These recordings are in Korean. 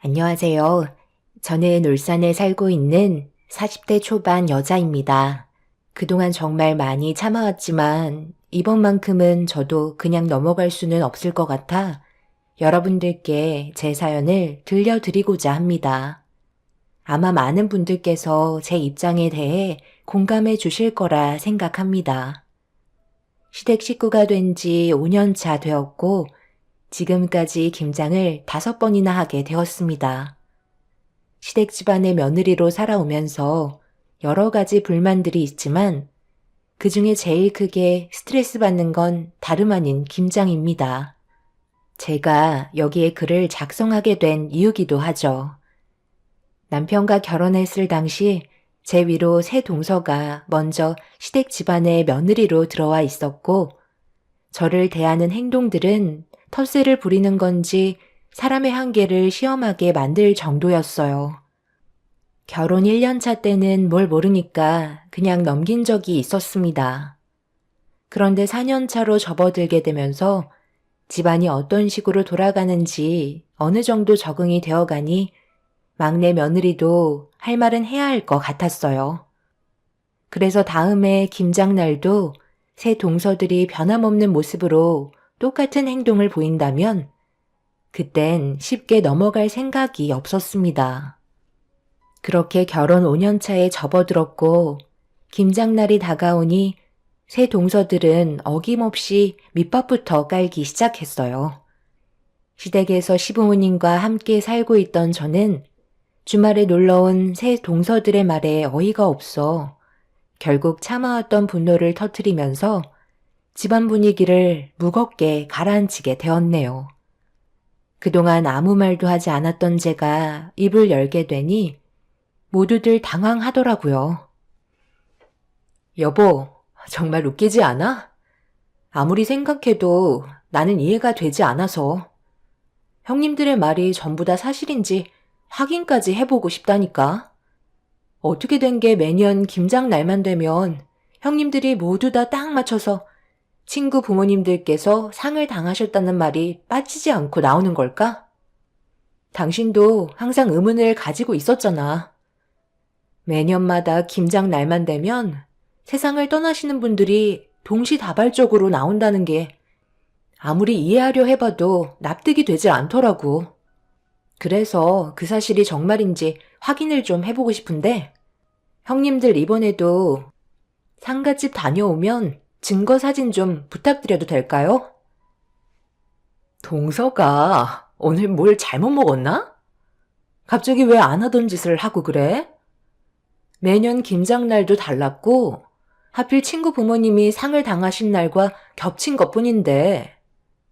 안녕하세요. 저는 울산에 살고 있는 40대 초반 여자입니다. 그동안 정말 많이 참아왔지만 이번만큼은 저도 그냥 넘어갈 수는 없을 것 같아 여러분들께 제 사연을 들려드리고자 합니다. 아마 많은 분들께서 제 입장에 대해 공감해 주실 거라 생각합니다. 시댁 식구가 된 지 5년 차 되었고 지금까지 김장을 5번이나 하게 되었습니다. 시댁 집안의 며느리로 살아오면서 여러 가지 불만들이 있지만 그 중에 제일 크게 스트레스 받는 건 다름 아닌 김장입니다. 제가 여기에 글을 작성하게 된 이유기도 하죠. 남편과 결혼했을 당시 제 위로 새 동서가 먼저 시댁 집안의 며느리로 들어와 있었고 저를 대하는 행동들은 텃세를 부리는 건지 사람의 한계를 시험하게 만들 정도였어요. 결혼 1년 차 때는 뭘 모르니까 그냥 넘긴 적이 있었습니다. 그런데 4년 차로 접어들게 되면서 집안이 어떤 식으로 돌아가는지 어느 정도 적응이 되어가니 막내 며느리도 할 말은 해야 할 것 같았어요. 그래서 다음에 김장날도 새 동서들이 변함없는 모습으로 똑같은 행동을 보인다면 그땐 쉽게 넘어갈 생각이 없었습니다. 그렇게 결혼 5년 차에 접어들었고 김장날이 다가오니 새 동서들은 어김없이 밑밥부터 깔기 시작했어요. 시댁에서 시부모님과 함께 살고 있던 저는 주말에 놀러온 새 동서들의 말에 어이가 없어 결국 참아왔던 분노를 터뜨리면서 집안 분위기를 무겁게 가라앉히게 되었네요. 그동안 아무 말도 하지 않았던 제가 입을 열게 되니 모두들 당황하더라고요. 여보, 정말 웃기지 않아? 아무리 생각해도 나는 이해가 되지 않아서 형님들의 말이 전부 다 사실인지 확인까지 해보고 싶다니까. 어떻게 된 게 매년 김장 날만 되면 형님들이 모두 다 딱 맞춰서 친구 부모님들께서 상을 당하셨다는 말이 빠지지 않고 나오는 걸까? 당신도 항상 의문을 가지고 있었잖아. 매년마다 김장 날만 되면 세상을 떠나시는 분들이 동시다발적으로 나온다는 게 아무리 이해하려 해봐도 납득이 되지 않더라고. 그래서 그 사실이 정말인지 확인을 좀 해보고 싶은데 형님들 이번에도 상갓집 다녀오면 증거 사진 좀 부탁드려도 될까요? 동서가 오늘 뭘 잘못 먹었나? 갑자기 왜 안 하던 짓을 하고 그래? 매년 김장날도 달랐고 하필 친구 부모님이 상을 당하신 날과 겹친 것뿐인데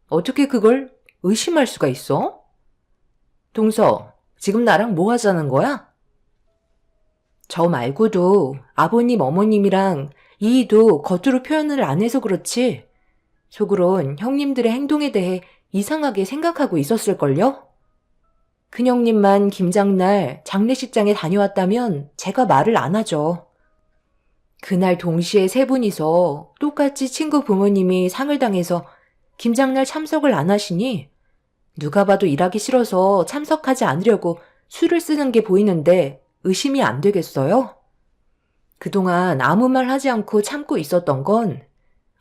어떻게 그걸 의심할 수가 있어? 동서, 지금 나랑 뭐 하자는 거야? 저 말고도 아버님, 어머님이랑 이희도 겉으로 표현을 안 해서 그렇지 속으론 형님들의 행동에 대해 이상하게 생각하고 있었을걸요? 큰형님만 김장날 장례식장에 다녀왔다면 제가 말을 안 하죠. 그날 동시에 세 분이서 똑같이 친구 부모님이 상을 당해서 김장날 참석을 안 하시니 누가 봐도 일하기 싫어서 참석하지 않으려고 수를 쓰는 게 보이는데 의심이 안 되겠어요? 그동안 아무 말 하지 않고 참고 있었던 건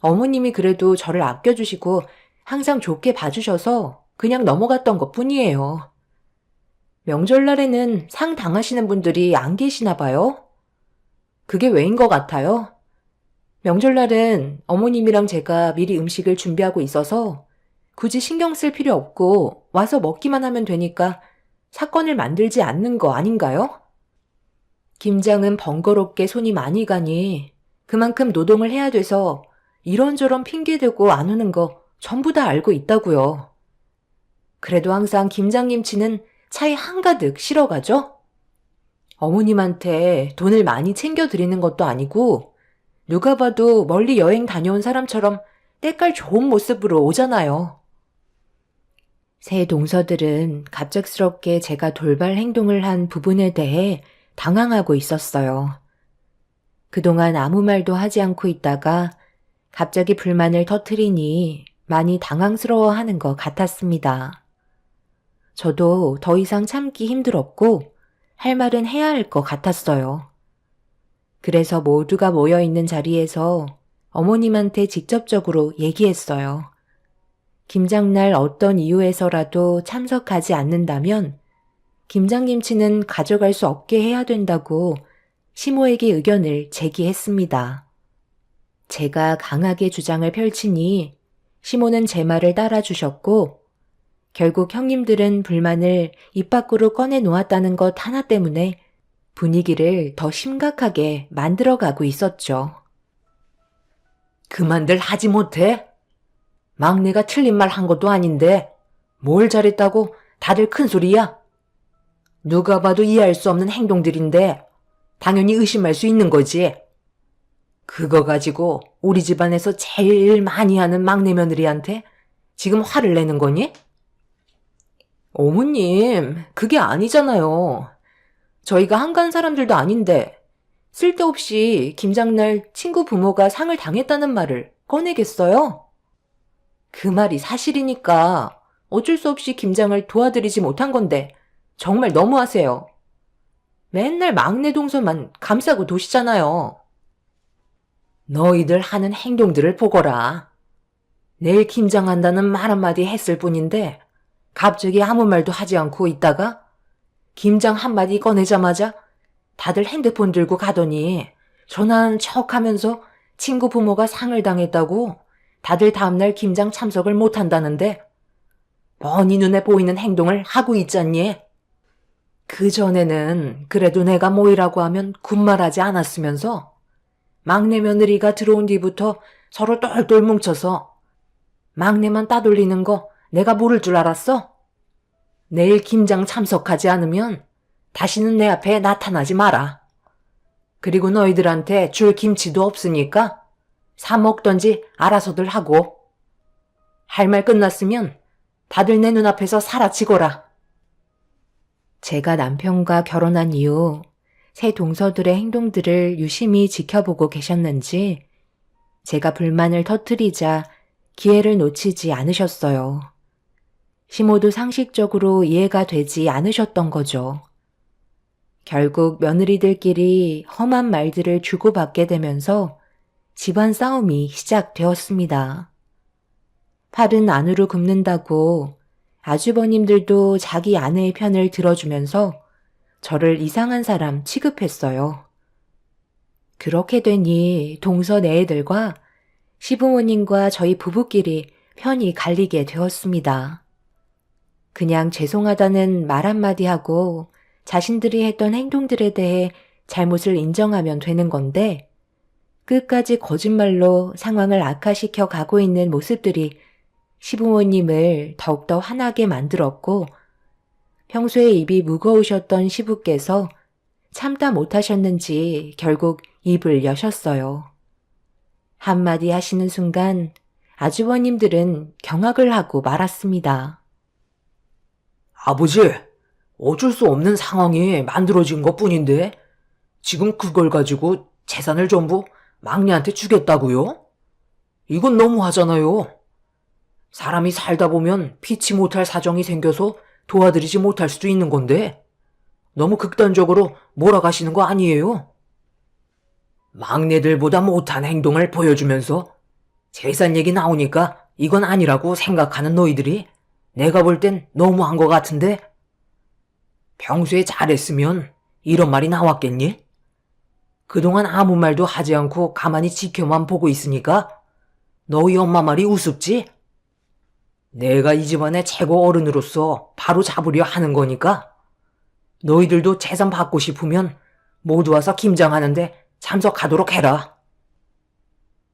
어머님이 그래도 저를 아껴주시고 항상 좋게 봐주셔서 그냥 넘어갔던 것 뿐이에요. 명절날에는 상 당하시는 분들이 안 계시나 봐요? 그게 왜인 것 같아요? 명절날은 어머님이랑 제가 미리 음식을 준비하고 있어서 굳이 신경 쓸 필요 없고 와서 먹기만 하면 되니까 사건을 만들지 않는 거 아닌가요? 김장은 번거롭게 손이 많이 가니 그만큼 노동을 해야 돼서 이런저런 핑계대고 안 오는 거 전부 다 알고 있다고요. 그래도 항상 김장김치는 차에 한가득 실어가죠? 어머님한테 돈을 많이 챙겨드리는 것도 아니고 누가 봐도 멀리 여행 다녀온 사람처럼 때깔 좋은 모습으로 오잖아요. 새 동서들은 갑작스럽게 제가 돌발 행동을 한 부분에 대해 당황하고 있었어요. 그동안 아무 말도 하지 않고 있다가 갑자기 불만을 터뜨리니 많이 당황스러워하는 것 같았습니다. 저도 더 이상 참기 힘들었고 할 말은 해야 할 것 같았어요. 그래서 모두가 모여있는 자리에서 어머님한테 직접적으로 얘기했어요. 김장날 어떤 이유에서라도 참석하지 않는다면 김장김치는 가져갈 수 없게 해야 된다고 시모에게 의견을 제기했습니다. 제가 강하게 주장을 펼치니 시모는 제 말을 따라주셨고 결국 형님들은 불만을 입 밖으로 꺼내 놓았다는 것 하나 때문에 분위기를 더 심각하게 만들어가고 있었죠. 그만들 하지 못해? 막내가 틀린 말 한 것도 아닌데 뭘 잘했다고 다들 큰 소리야? 누가 봐도 이해할 수 없는 행동들인데 당연히 의심할 수 있는 거지. 그거 가지고 우리 집안에서 제일 많이 하는 막내 며느리한테 지금 화를 내는 거니? 어머님, 그게 아니잖아요. 저희가 한가한 사람들도 아닌데 쓸데없이 김장날 친구 부모가 상을 당했다는 말을 꺼내겠어요? 그 말이 사실이니까 어쩔 수 없이 김장을 도와드리지 못한 건데 정말 너무하세요. 맨날 막내 동서만 감싸고 도시잖아요. 너희들 하는 행동들을 보거라. 내일 김장한다는 말 한마디 했을 뿐인데 갑자기 아무 말도 하지 않고 있다가 김장 한마디 꺼내자마자 다들 핸드폰 들고 가더니 전화하는 척하면서 친구 부모가 상을 당했다고 다들 다음날 김장 참석을 못한다는데 뻔히 눈에 보이는 행동을 하고 있잖니. 그전에는 그래도 내가 모이라고 하면 군말하지 않았으면서 막내 며느리가 들어온 뒤부터 서로 똘똘 뭉쳐서 막내만 따돌리는 거 내가 모를 줄 알았어? 내일 김장 참석하지 않으면 다시는 내 앞에 나타나지 마라. 그리고 너희들한테 줄 김치도 없으니까 사 먹던지 알아서들 하고. 할 말 끝났으면 다들 내 눈앞에서 사라지거라. 제가 남편과 결혼한 이후 새 동서들의 행동들을 유심히 지켜보고 계셨는지 제가 불만을 터뜨리자 기회를 놓치지 않으셨어요. 시모도 상식적으로 이해가 되지 않으셨던 거죠. 결국 며느리들끼리 험한 말들을 주고받게 되면서 집안 싸움이 시작되었습니다. 팔은 안으로 굽는다고 아주버님들도 자기 아내의 편을 들어주면서 저를 이상한 사람 취급했어요. 그렇게 되니 동서 내애들과 시부모님과 저희 부부끼리 편이 갈리게 되었습니다. 그냥 죄송하다는 말 한마디 하고 자신들이 했던 행동들에 대해 잘못을 인정하면 되는 건데 끝까지 거짓말로 상황을 악화시켜 가고 있는 모습들이 시부모님을 더욱더 화나게 만들었고 평소에 입이 무거우셨던 시부께서 참다 못하셨는지 결국 입을 여셨어요. 한마디 하시는 순간 아주버님들은 경악을 하고 말았습니다. 아버지, 어쩔 수 없는 상황이 만들어진 것뿐인데 지금 그걸 가지고 재산을 전부 막내한테 주겠다고요? 이건 너무하잖아요. 사람이 살다 보면 피치 못할 사정이 생겨서 도와드리지 못할 수도 있는 건데 너무 극단적으로 몰아가시는 거 아니에요? 막내들보다 못한 행동을 보여주면서 재산 얘기 나오니까 이건 아니라고 생각하는 너희들이 내가 볼 땐 너무한 것 같은데 평소에 잘했으면 이런 말이 나왔겠니? 그동안 아무 말도 하지 않고 가만히 지켜만 보고 있으니까 너희 엄마 말이 우습지? 내가 이 집안의 최고 어른으로서 바로 잡으려 하는 거니까 너희들도 재산 받고 싶으면 모두 와서 김장하는데 참석하도록 해라.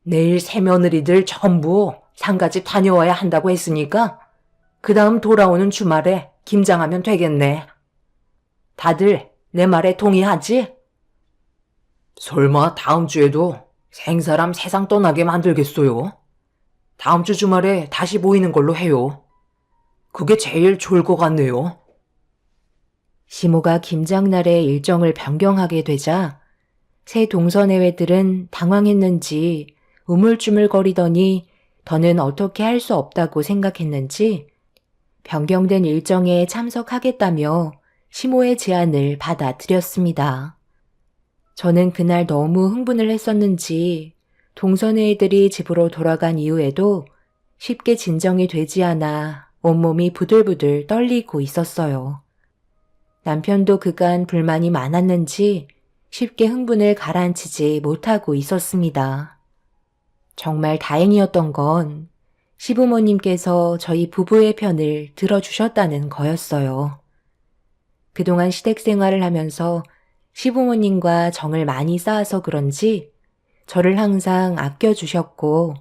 내일 새며느리들 전부 상가집 다녀와야 한다고 했으니까 그 다음 돌아오는 주말에 김장하면 되겠네. 다들 내 말에 동의하지? 설마 다음 주에도 생사람 세상 떠나게 만들겠어요? 다음 주 주말에 다시 모이는 걸로 해요. 그게 제일 좋을 것 같네요. 시모가 김장날의 일정을 변경하게 되자 새 동서내외들은 당황했는지 우물쭈물거리더니 더는 어떻게 할 수 없다고 생각했는지 변경된 일정에 참석하겠다며 시모의 제안을 받아들였습니다. 저는 그날 너무 흥분을 했었는지 동선의 애들이 집으로 돌아간 이후에도 쉽게 진정이 되지 않아 온몸이 부들부들 떨리고 있었어요. 남편도 그간 불만이 많았는지 쉽게 흥분을 가라앉히지 못하고 있었습니다. 정말 다행이었던 건 시부모님께서 저희 부부의 편을 들어주셨다는 거였어요. 그동안 시댁 생활을 하면서 시부모님과 정을 많이 쌓아서 그런지 저를 항상 아껴주셨고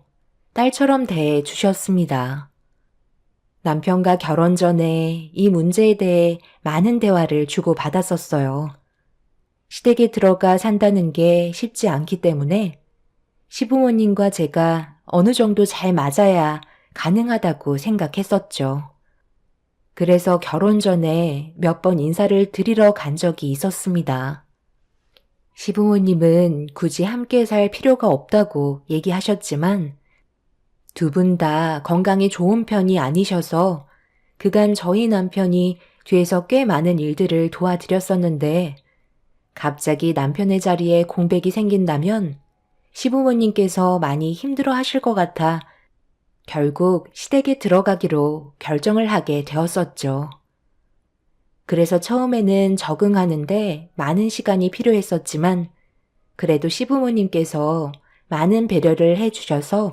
딸처럼 대해주셨습니다. 남편과 결혼 전에 이 문제에 대해 많은 대화를 주고받았었어요. 시댁에 들어가 산다는 게 쉽지 않기 때문에 시부모님과 제가 어느 정도 잘 맞아야 가능하다고 생각했었죠. 그래서 결혼 전에 몇 번 인사를 드리러 간 적이 있었습니다. 시부모님은 굳이 함께 살 필요가 없다고 얘기하셨지만 두 분 다 건강이 좋은 편이 아니셔서 그간 저희 남편이 뒤에서 꽤 많은 일들을 도와드렸었는데 갑자기 남편의 자리에 공백이 생긴다면 시부모님께서 많이 힘들어 하실 것 같아 결국 시댁에 들어가기로 결정을 하게 되었었죠. 그래서 처음에는 적응하는데 많은 시간이 필요했었지만 그래도 시부모님께서 많은 배려를 해주셔서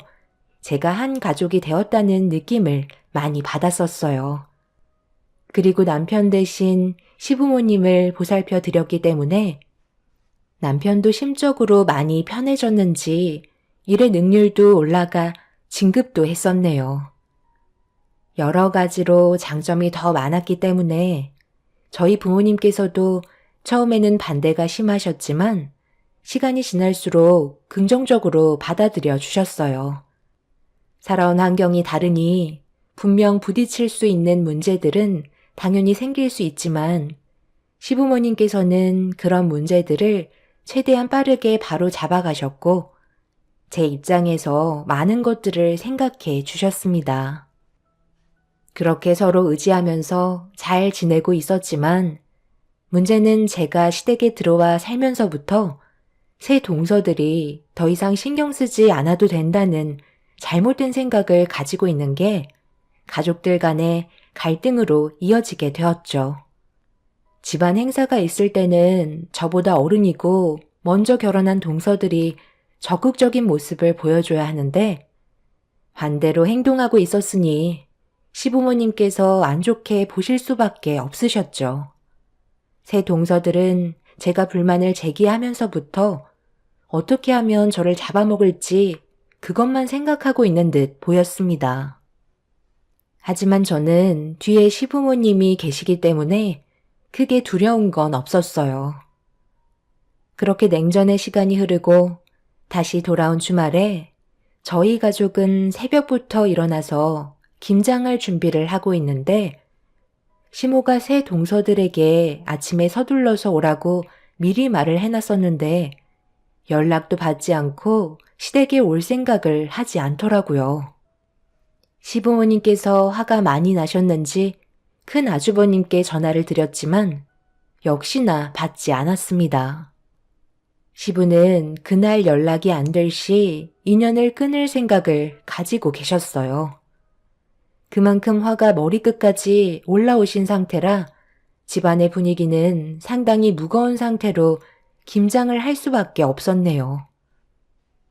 제가 한 가족이 되었다는 느낌을 많이 받았었어요. 그리고 남편 대신 시부모님을 보살펴 드렸기 때문에 남편도 심적으로 많이 편해졌는지 일의 능률도 올라가 진급도 했었네요. 여러 가지로 장점이 더 많았기 때문에 저희 부모님께서도 처음에는 반대가 심하셨지만 시간이 지날수록 긍정적으로 받아들여 주셨어요. 살아온 환경이 다르니 분명 부딪힐 수 있는 문제들은 당연히 생길 수 있지만 시부모님께서는 그런 문제들을 최대한 빠르게 바로 잡아가셨고 제 입장에서 많은 것들을 생각해 주셨습니다. 그렇게 서로 의지하면서 잘 지내고 있었지만 문제는 제가 시댁에 들어와 살면서부터 새 동서들이 더 이상 신경 쓰지 않아도 된다는 잘못된 생각을 가지고 있는 게 가족들 간의 갈등으로 이어지게 되었죠. 집안 행사가 있을 때는 저보다 어른이고 먼저 결혼한 동서들이 적극적인 모습을 보여줘야 하는데 반대로 행동하고 있었으니 시부모님께서 안 좋게 보실 수밖에 없으셨죠. 새 동서들은 제가 불만을 제기하면서부터 어떻게 하면 저를 잡아먹을지 그것만 생각하고 있는 듯 보였습니다. 하지만 저는 뒤에 시부모님이 계시기 때문에 크게 두려운 건 없었어요. 그렇게 냉전의 시간이 흐르고 다시 돌아온 주말에 저희 가족은 새벽부터 일어나서 김장할 준비를 하고 있는데 시모가 새 동서들에게 아침에 서둘러서 오라고 미리 말을 해놨었는데 연락도 받지 않고 시댁에 올 생각을 하지 않더라고요. 시부모님께서 화가 많이 나셨는지 큰 아주버님께 전화를 드렸지만 역시나 받지 않았습니다. 시부는 그날 연락이 안 될 시 인연을 끊을 생각을 가지고 계셨어요. 그만큼 화가 머리끝까지 올라오신 상태라 집안의 분위기는 상당히 무거운 상태로 김장을 할 수밖에 없었네요.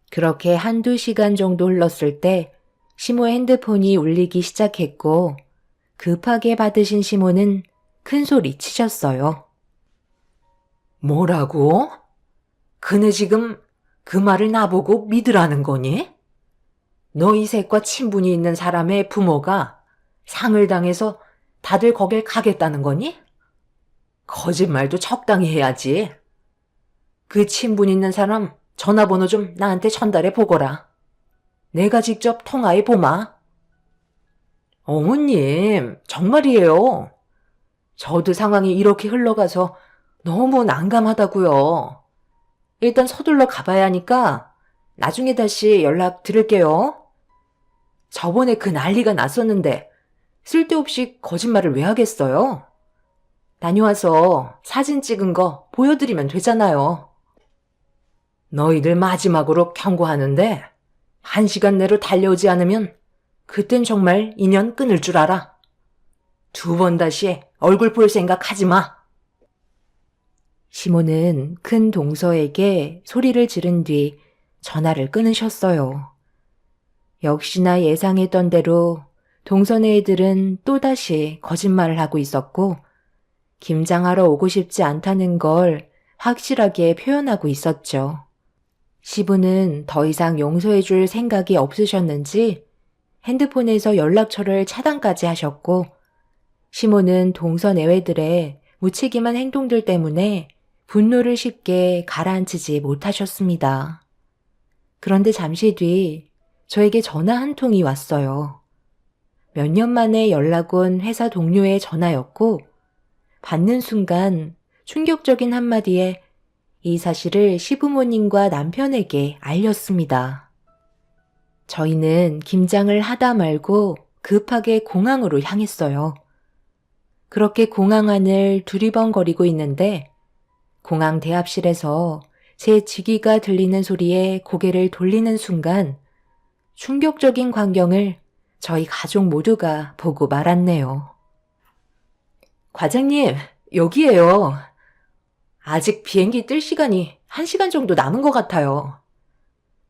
그렇게 한두 시간 정도 흘렀을 때 시모의 핸드폰이 울리기 시작했고 급하게 받으신 시모는 큰 소리 치셨어요. 뭐라고? 그네 지금 그 말을 나보고 믿으라는 거니? 너희 셋과 친분이 있는 사람의 부모가 상을 당해서 다들 거길 가겠다는 거니? 거짓말도 적당히 해야지. 그 친분 있는 사람 전화번호 좀 나한테 전달해 보거라. 내가 직접 통화해 보마. 어머님, 정말이에요. 저도 상황이 이렇게 흘러가서 너무 난감하다고요. 일단 서둘러 가봐야 하니까 나중에 다시 연락 드릴게요. 저번에 그 난리가 났었는데 쓸데없이 거짓말을 왜 하겠어요? 다녀와서 사진 찍은 거 보여드리면 되잖아요. 너희들 마지막으로 경고하는데 1시간 내로 달려오지 않으면 그땐 정말 인연 끊을 줄 알아. 2번 다시 얼굴 볼 생각 하지 마. 시모는 큰 동서에게 소리를 지른 뒤 전화를 끊으셨어요. 역시나 예상했던 대로 동선의 애들은 또다시 거짓말을 하고 있었고 김장하러 오고 싶지 않다는 걸 확실하게 표현하고 있었죠. 시부는 더 이상 용서해줄 생각이 없으셨는지 핸드폰에서 연락처를 차단까지 하셨고 시모는 동선 애외들의 무책임한 행동들 때문에 분노를 쉽게 가라앉히지 못하셨습니다. 그런데 잠시 뒤 저에게 전화 한 통이 왔어요. 몇 년 만에 연락 온 회사 동료의 전화였고 받는 순간 충격적인 한마디에 이 사실을 시부모님과 남편에게 알렸습니다. 저희는 김장을 하다 말고 급하게 공항으로 향했어요. 그렇게 공항 안을 두리번거리고 있는데 공항 대합실에서 제 지기가 들리는 소리에 고개를 돌리는 순간 충격적인 광경을 저희 가족 모두가 보고 말았네요. 과장님, 여기에요. 아직 비행기 뜰 시간이 1시간 정도 남은 것 같아요.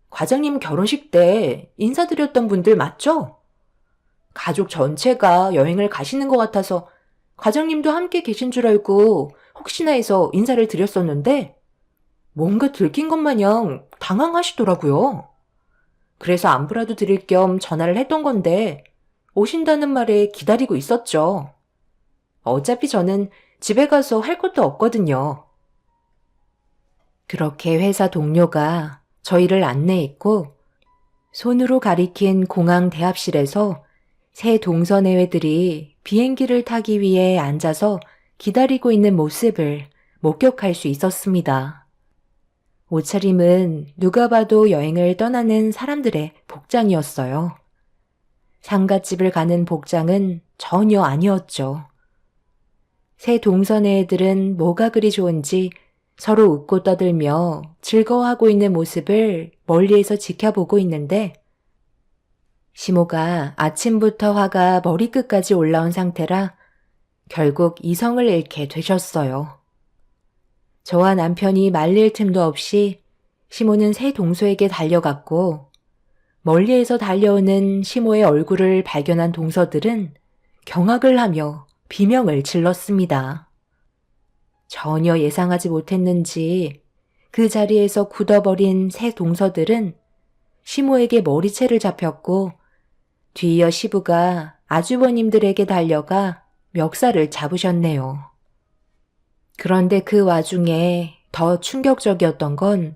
과장님 결혼식 때 인사드렸던 분들 맞죠? 가족 전체가 여행을 가시는 것 같아서 과장님도 함께 계신 줄 알고 혹시나 해서 인사를 드렸었는데 뭔가 들킨 것 마냥 당황하시더라고요. 그래서 안부라도 드릴 겸 전화를 했던 건데 오신다는 말에 기다리고 있었죠. 어차피 저는 집에 가서 할 것도 없거든요. 그렇게 회사 동료가 저희를 안내했고 손으로 가리킨 공항 대합실에서 새 동선애회들이 비행기를 타기 위해 앉아서 기다리고 있는 모습을 목격할 수 있었습니다. 옷차림은 누가 봐도 여행을 떠나는 사람들의 복장이었어요. 상갓집을 가는 복장은 전혀 아니었죠. 새 동선의 애들은 뭐가 그리 좋은지 서로 웃고 떠들며 즐거워하고 있는 모습을 멀리에서 지켜보고 있는데 시모가 아침부터 화가 머리끝까지 올라온 상태라 결국 이성을 잃게 되셨어요. 저와 남편이 말릴 틈도 없이 시모는 새 동서에게 달려갔고 멀리에서 달려오는 시모의 얼굴을 발견한 동서들은 경악을 하며 비명을 질렀습니다. 전혀 예상하지 못했는지 그 자리에서 굳어버린 새 동서들은 시모에게 머리채를 잡혔고 뒤이어 시부가 아주버님들에게 달려가 멱살을 잡으셨네요. 그런데 그 와중에 더 충격적이었던 건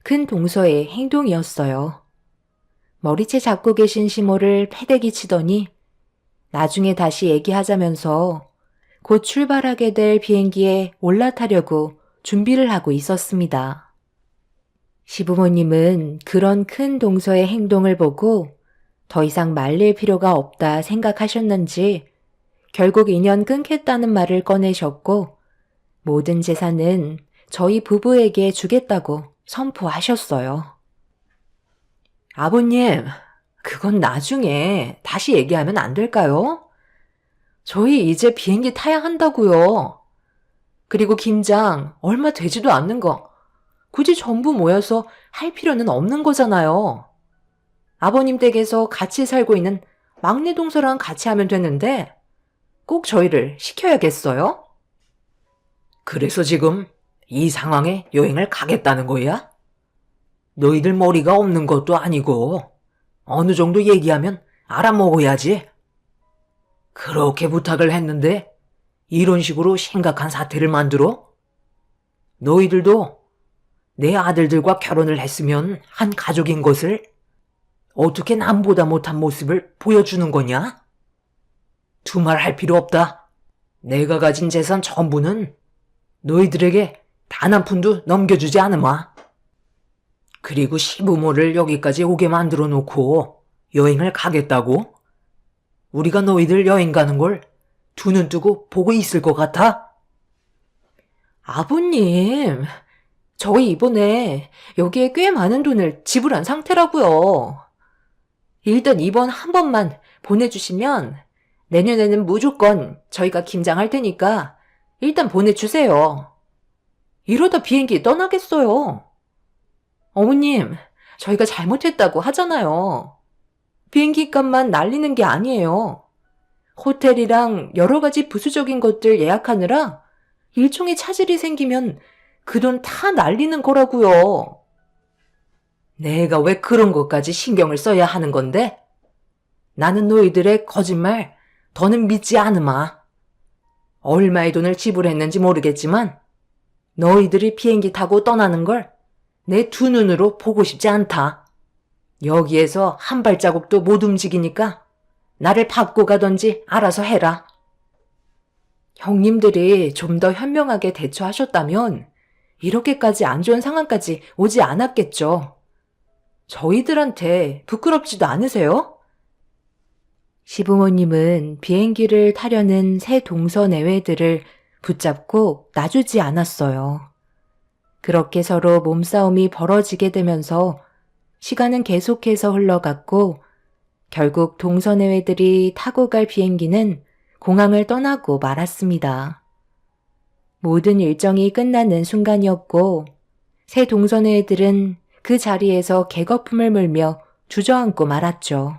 큰 동서의 행동이었어요. 머리채 잡고 계신 시모를 패대기 치더니 나중에 다시 얘기하자면서 곧 출발하게 될 비행기에 올라타려고 준비를 하고 있었습니다. 시부모님은 그런 큰 동서의 행동을 보고 더 이상 말릴 필요가 없다 생각하셨는지 결국 인연 끊겠다는 말을 꺼내셨고 모든 재산은 저희 부부에게 주겠다고 선포하셨어요. 아버님, 그건 나중에 다시 얘기하면 안 될까요? 저희 이제 비행기 타야 한다고요. 그리고 김장 얼마 되지도 않는 거 굳이 전부 모여서 할 필요는 없는 거잖아요. 아버님 댁에서 같이 살고 있는 막내 동서랑 같이 하면 되는데 꼭 저희를 시켜야겠어요? 그래서 지금 이 상황에 여행을 가겠다는 거야? 너희들 머리가 없는 것도 아니고 어느 정도 얘기하면 알아먹어야지. 그렇게 부탁을 했는데 이런 식으로 심각한 사태를 만들어? 너희들도 내 아들들과 결혼을 했으면 한 가족인 것을 어떻게 남보다 못한 모습을 보여주는 거냐? 두말할 필요 없다. 내가 가진 재산 전부는 너희들에게 단 한 푼도 넘겨주지 않으마. 그리고 시부모를 여기까지 오게 만들어 놓고 여행을 가겠다고? 우리가 너희들 여행 가는 걸 두 눈 뜨고 보고 있을 것 같아? 아버님, 저희 이번에 여기에 꽤 많은 돈을 지불한 상태라고요. 일단 이번 한 번만 보내주시면 내년에는 무조건 저희가 김장할 테니까 일단 보내주세요. 이러다 비행기 떠나겠어요. 어머님, 저희가 잘못했다고 하잖아요. 비행기 값만 날리는 게 아니에요. 호텔이랑 여러 가지 부수적인 것들 예약하느라 일종의 차질이 생기면 그 돈 다 날리는 거라고요. 내가 왜 그런 것까지 신경을 써야 하는 건데? 나는 너희들의 거짓말 더는 믿지 않으마. 얼마의 돈을 지불했는지 모르겠지만 너희들이 비행기 타고 떠나는 걸 내 두 눈으로 보고 싶지 않다. 여기에서 한 발자국도 못 움직이니까 나를 밟고 가던지 알아서 해라. 형님들이 좀 더 현명하게 대처하셨다면 이렇게까지 안 좋은 상황까지 오지 않았겠죠. 저희들한테 부끄럽지도 않으세요? 시부모님은 비행기를 타려는 새 동서 내외들을 붙잡고 놔주지 않았어요. 그렇게 서로 몸싸움이 벌어지게 되면서 시간은 계속해서 흘러갔고 결국 동서내외들이 타고 갈 비행기는 공항을 떠나고 말았습니다. 모든 일정이 끝나는 순간이었고 새 동서내외들은 그 자리에서 개거품을 물며 주저앉고 말았죠.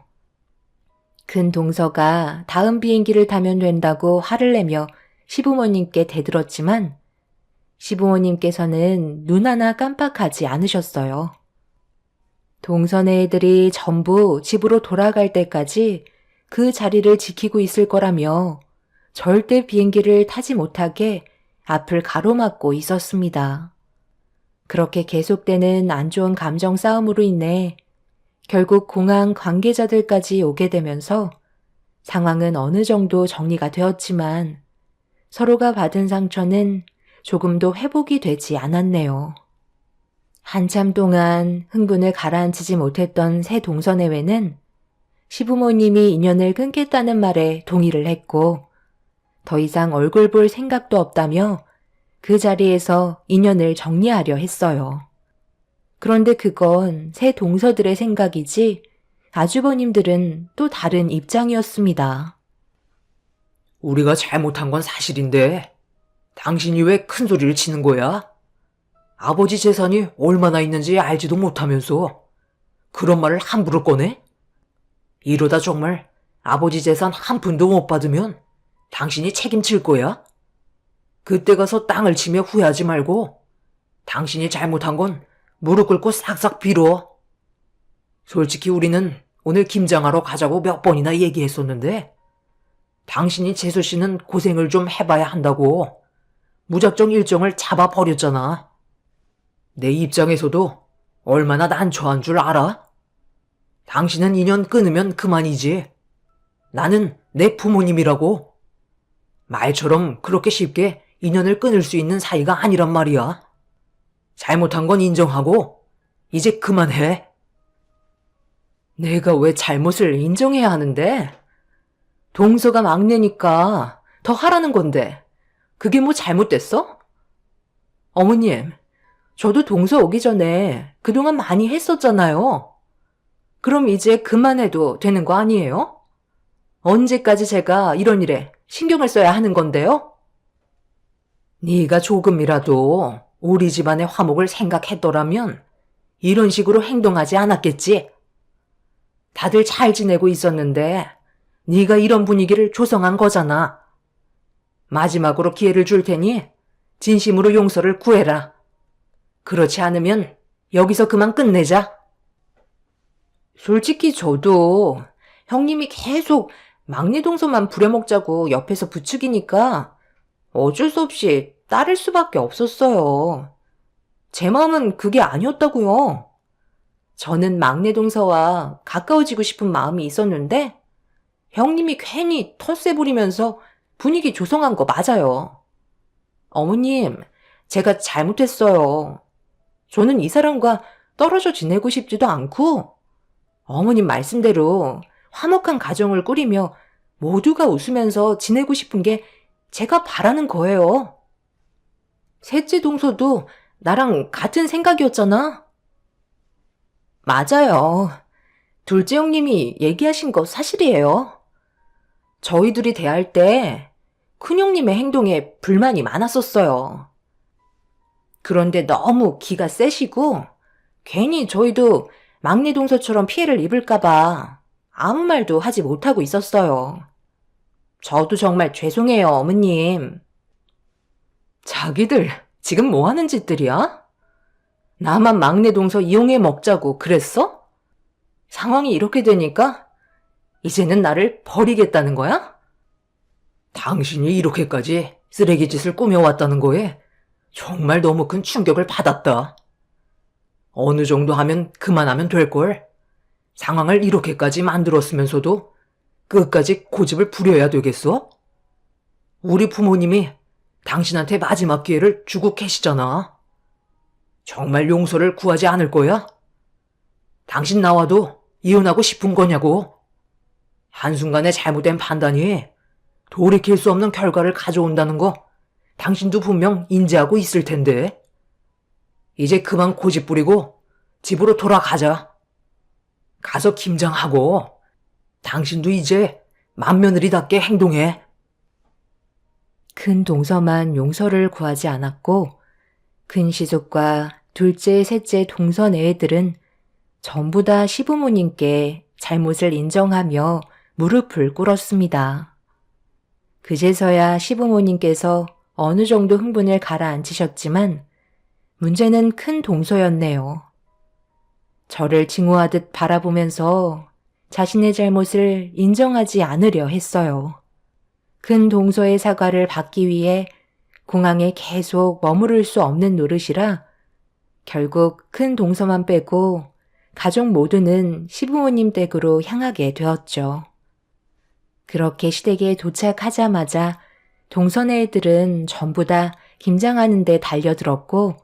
큰 동서가 다음 비행기를 타면 된다고 화를 내며 시부모님께 대들었지만 시부모님께서는 눈 하나 깜빡하지 않으셨어요. 동선의 애들이 전부 집으로 돌아갈 때까지 그 자리를 지키고 있을 거라며 절대 비행기를 타지 못하게 앞을 가로막고 있었습니다. 그렇게 계속되는 안 좋은 감정 싸움으로 인해 결국 공항 관계자들까지 오게 되면서 상황은 어느 정도 정리가 되었지만 서로가 받은 상처는 조금도 회복이 되지 않았네요. 한참 동안 흥분을 가라앉히지 못했던 새 동서내외는 시부모님이 인연을 끊겠다는 말에 동의를 했고 더 이상 얼굴 볼 생각도 없다며 그 자리에서 인연을 정리하려 했어요. 그런데 그건 새 동서들의 생각이지 아주버님들은 또 다른 입장이었습니다. 우리가 잘못한 건 사실인데 당신이 왜 큰 소리를 치는 거야? 아버지 재산이 얼마나 있는지 알지도 못하면서 그런 말을 함부로 꺼내? 이러다 정말 아버지 재산 한 푼도 못 받으면 당신이 책임질 거야? 그때 가서 땅을 치며 후회하지 말고 당신이 잘못한 건 무릎 꿇고 싹싹 빌어. 솔직히 우리는 오늘 김장하러 가자고 몇 번이나 얘기했었는데 당신이 재수 씨는 고생을 좀 해봐야 한다고 무작정 일정을 잡아버렸잖아. 내 입장에서도 얼마나 난처한 줄 알아? 당신은 인연 끊으면 그만이지. 나는 내 부모님이라고. 말처럼 그렇게 쉽게 인연을 끊을 수 있는 사이가 아니란 말이야. 잘못한 건 인정하고 이제 그만해. 내가 왜 잘못을 인정해야 하는데? 동서가 막내니까 더 하라는 건데 그게 뭐 잘못됐어? 어머님, 저도 동서 오기 전에 그동안 많이 했었잖아요. 그럼 이제 그만해도 되는 거 아니에요? 언제까지 제가 이런 일에 신경을 써야 하는 건데요? 네가 조금이라도 우리 집안의 화목을 생각했더라면 이런 식으로 행동하지 않았겠지. 다들 잘 지내고 있었는데 네가 이런 분위기를 조성한 거잖아. 마지막으로 기회를 줄 테니 진심으로 용서를 구해라. 그렇지 않으면 여기서 그만 끝내자. 솔직히 저도 형님이 계속 막내 동서만 부려먹자고 옆에서 부추기니까 어쩔 수 없이 따를 수밖에 없었어요. 제 마음은 그게 아니었다고요. 저는 막내 동서와 가까워지고 싶은 마음이 있었는데 형님이 괜히 텃세 부리면서 분위기 조성한 거 맞아요. 어머님, 제가 잘못했어요. 저는 이 사람과 떨어져 지내고 싶지도 않고 어머님 말씀대로 화목한 가정을 꾸리며 모두가 웃으면서 지내고 싶은 게 제가 바라는 거예요. 셋째 동서도 나랑 같은 생각이었잖아. 맞아요. 둘째 형님이 얘기하신 거 사실이에요. 저희들이 대할 때 큰형님의 행동에 불만이 많았었어요. 그런데 너무 기가 세시고 괜히 저희도 막내 동서처럼 피해를 입을까봐 아무 말도 하지 못하고 있었어요. 저도 정말 죄송해요, 어머님. 자기들 지금 뭐 하는 짓들이야? 나만 막내 동서 이용해 먹자고 그랬어? 상황이 이렇게 되니까 이제는 나를 버리겠다는 거야? 당신이 이렇게까지 쓰레기 짓을 꾸며왔다는 거에 정말 너무 큰 충격을 받았다. 어느 정도 하면 그만하면 될걸. 상황을 이렇게까지 만들었으면서도 끝까지 고집을 부려야 되겠어? 우리 부모님이 당신한테 마지막 기회를 주고 계시잖아. 정말 용서를 구하지 않을 거야? 당신 나와도 이혼하고 싶은 거냐고. 한순간의 잘못된 판단이 돌이킬 수 없는 결과를 가져온다는 거 당신도 분명 인지하고 있을 텐데. 이제 그만 고집 부리고 집으로 돌아가자. 가서 김장하고 당신도 이제 맏며느리답게 행동해. 큰 동서만 용서를 구하지 않았고 큰 시숙과 둘째, 셋째 동선 애들은 전부 다 시부모님께 잘못을 인정하며 무릎을 꿇었습니다. 그제서야 시부모님께서 어느 정도 흥분을 가라앉히셨지만 문제는 큰 동서였네요. 저를 징후하듯 바라보면서 자신의 잘못을 인정하지 않으려 했어요. 큰 동서의 사과를 받기 위해 공항에 계속 머무를 수 없는 노릇이라 결국 큰 동서만 빼고 가족 모두는 시부모님 댁으로 향하게 되었죠. 그렇게 시댁에 도착하자마자 동선의 애들은 전부 다 김장하는 데 달려들었고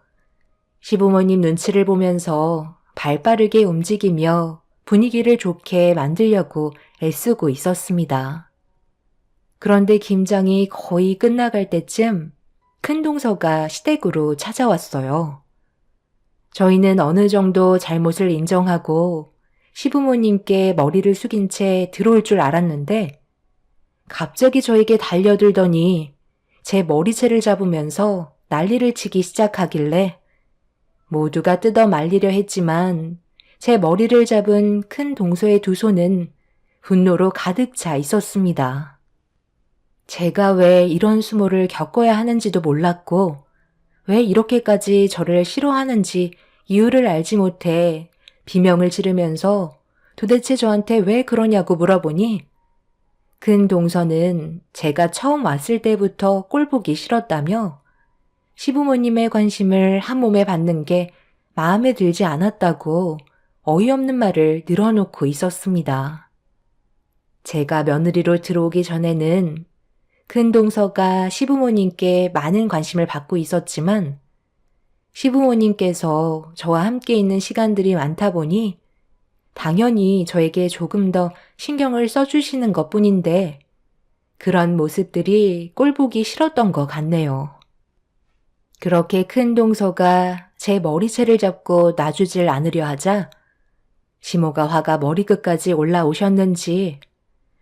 시부모님 눈치를 보면서 발빠르게 움직이며 분위기를 좋게 만들려고 애쓰고 있었습니다. 그런데 김장이 거의 끝나갈 때쯤 큰 동서가 시댁으로 찾아왔어요. 저희는 어느 정도 잘못을 인정하고 시부모님께 머리를 숙인 채 들어올 줄 알았는데 갑자기 저에게 달려들더니 제 머리채를 잡으면서 난리를 치기 시작하길래 모두가 뜯어 말리려 했지만 제 머리를 잡은 큰 동서의 두 손은 분노로 가득 차 있었습니다. 제가 왜 이런 수모를 겪어야 하는지도 몰랐고 왜 이렇게까지 저를 싫어하는지 이유를 알지 못해 비명을 지르면서 도대체 저한테 왜 그러냐고 물어보니 큰 동서는 제가 처음 왔을 때부터 꼴 보기 싫었다며 시부모님의 관심을 한 몸에 받는 게 마음에 들지 않았다고 어이없는 말을 늘어놓고 있었습니다. 제가 며느리로 들어오기 전에는 큰 동서가 시부모님께 많은 관심을 받고 있었지만 시부모님께서 저와 함께 있는 시간들이 많다 보니 당연히 저에게 조금 더 신경을 써주시는 것뿐인데 그런 모습들이 꼴보기 싫었던 것 같네요. 그렇게 큰 동서가 제 머리채를 잡고 놔주질 않으려 하자 시모가 화가 머리끝까지 올라오셨는지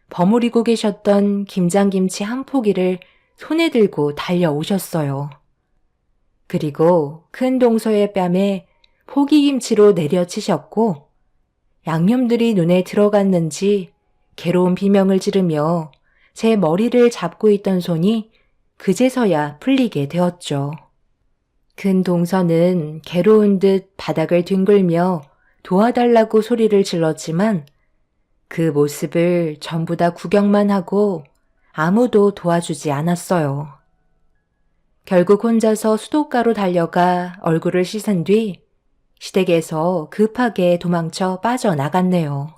버무리고 계셨던 김장김치 한 포기를 손에 들고 달려오셨어요. 그리고 큰 동서의 뺨에 포기김치로 내려치셨고 양념들이 눈에 들어갔는지 괴로운 비명을 지르며 제 머리를 잡고 있던 손이 그제서야 풀리게 되었죠. 큰 동서는 괴로운 듯 바닥을 뒹굴며 도와달라고 소리를 질렀지만 그 모습을 전부 다 구경만 하고 아무도 도와주지 않았어요. 결국 혼자서 수도가로 달려가 얼굴을 씻은 뒤 시댁에서 급하게 도망쳐 빠져나갔네요.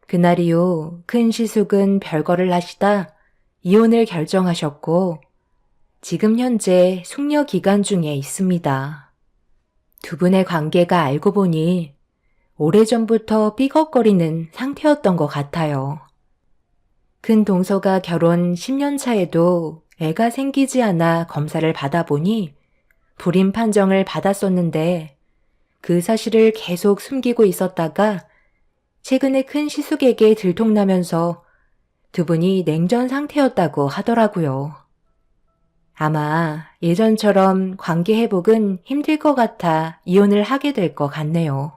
그날 이후 큰 시숙은 별거를 하시다 이혼을 결정하셨고 지금 현재 숙려 기간 중에 있습니다. 두 분의 관계가 알고 보니 오래전부터 삐걱거리는 상태였던 것 같아요. 큰 동서가 결혼 10년 차에도 애가 생기지 않아 검사를 받아보니 불임 판정을 받았었는데 그 사실을 계속 숨기고 있었다가 최근에 큰 시숙에게 들통나면서 두 분이 냉전 상태였다고 하더라고요. 아마 예전처럼 관계 회복은 힘들 것 같아 이혼을 하게 될 것 같네요.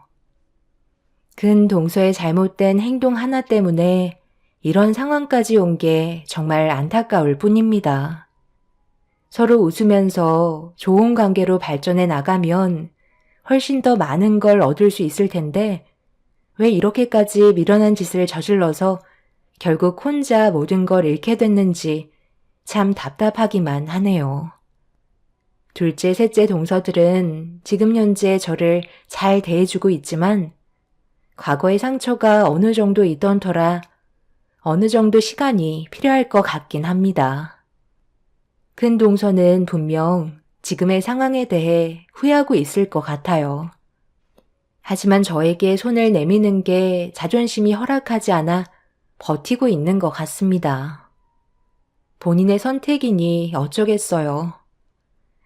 큰 동서의 잘못된 행동 하나 때문에 이런 상황까지 온 게 정말 안타까울 뿐입니다. 서로 웃으면서 좋은 관계로 발전해 나가면 훨씬 더 많은 걸 얻을 수 있을 텐데 왜 이렇게까지 미련한 짓을 저질러서 결국 혼자 모든 걸 잃게 됐는지 참 답답하기만 하네요. 둘째, 셋째 동서들은 지금 현재 저를 잘 대해주고 있지만 과거의 상처가 어느 정도 있던 터라 어느 정도 시간이 필요할 것 같긴 합니다. 큰 동서는 분명 지금의 상황에 대해 후회하고 있을 것 같아요. 하지만 저에게 손을 내미는 게 자존심이 허락하지 않아 버티고 있는 것 같습니다. 본인의 선택이니 어쩌겠어요.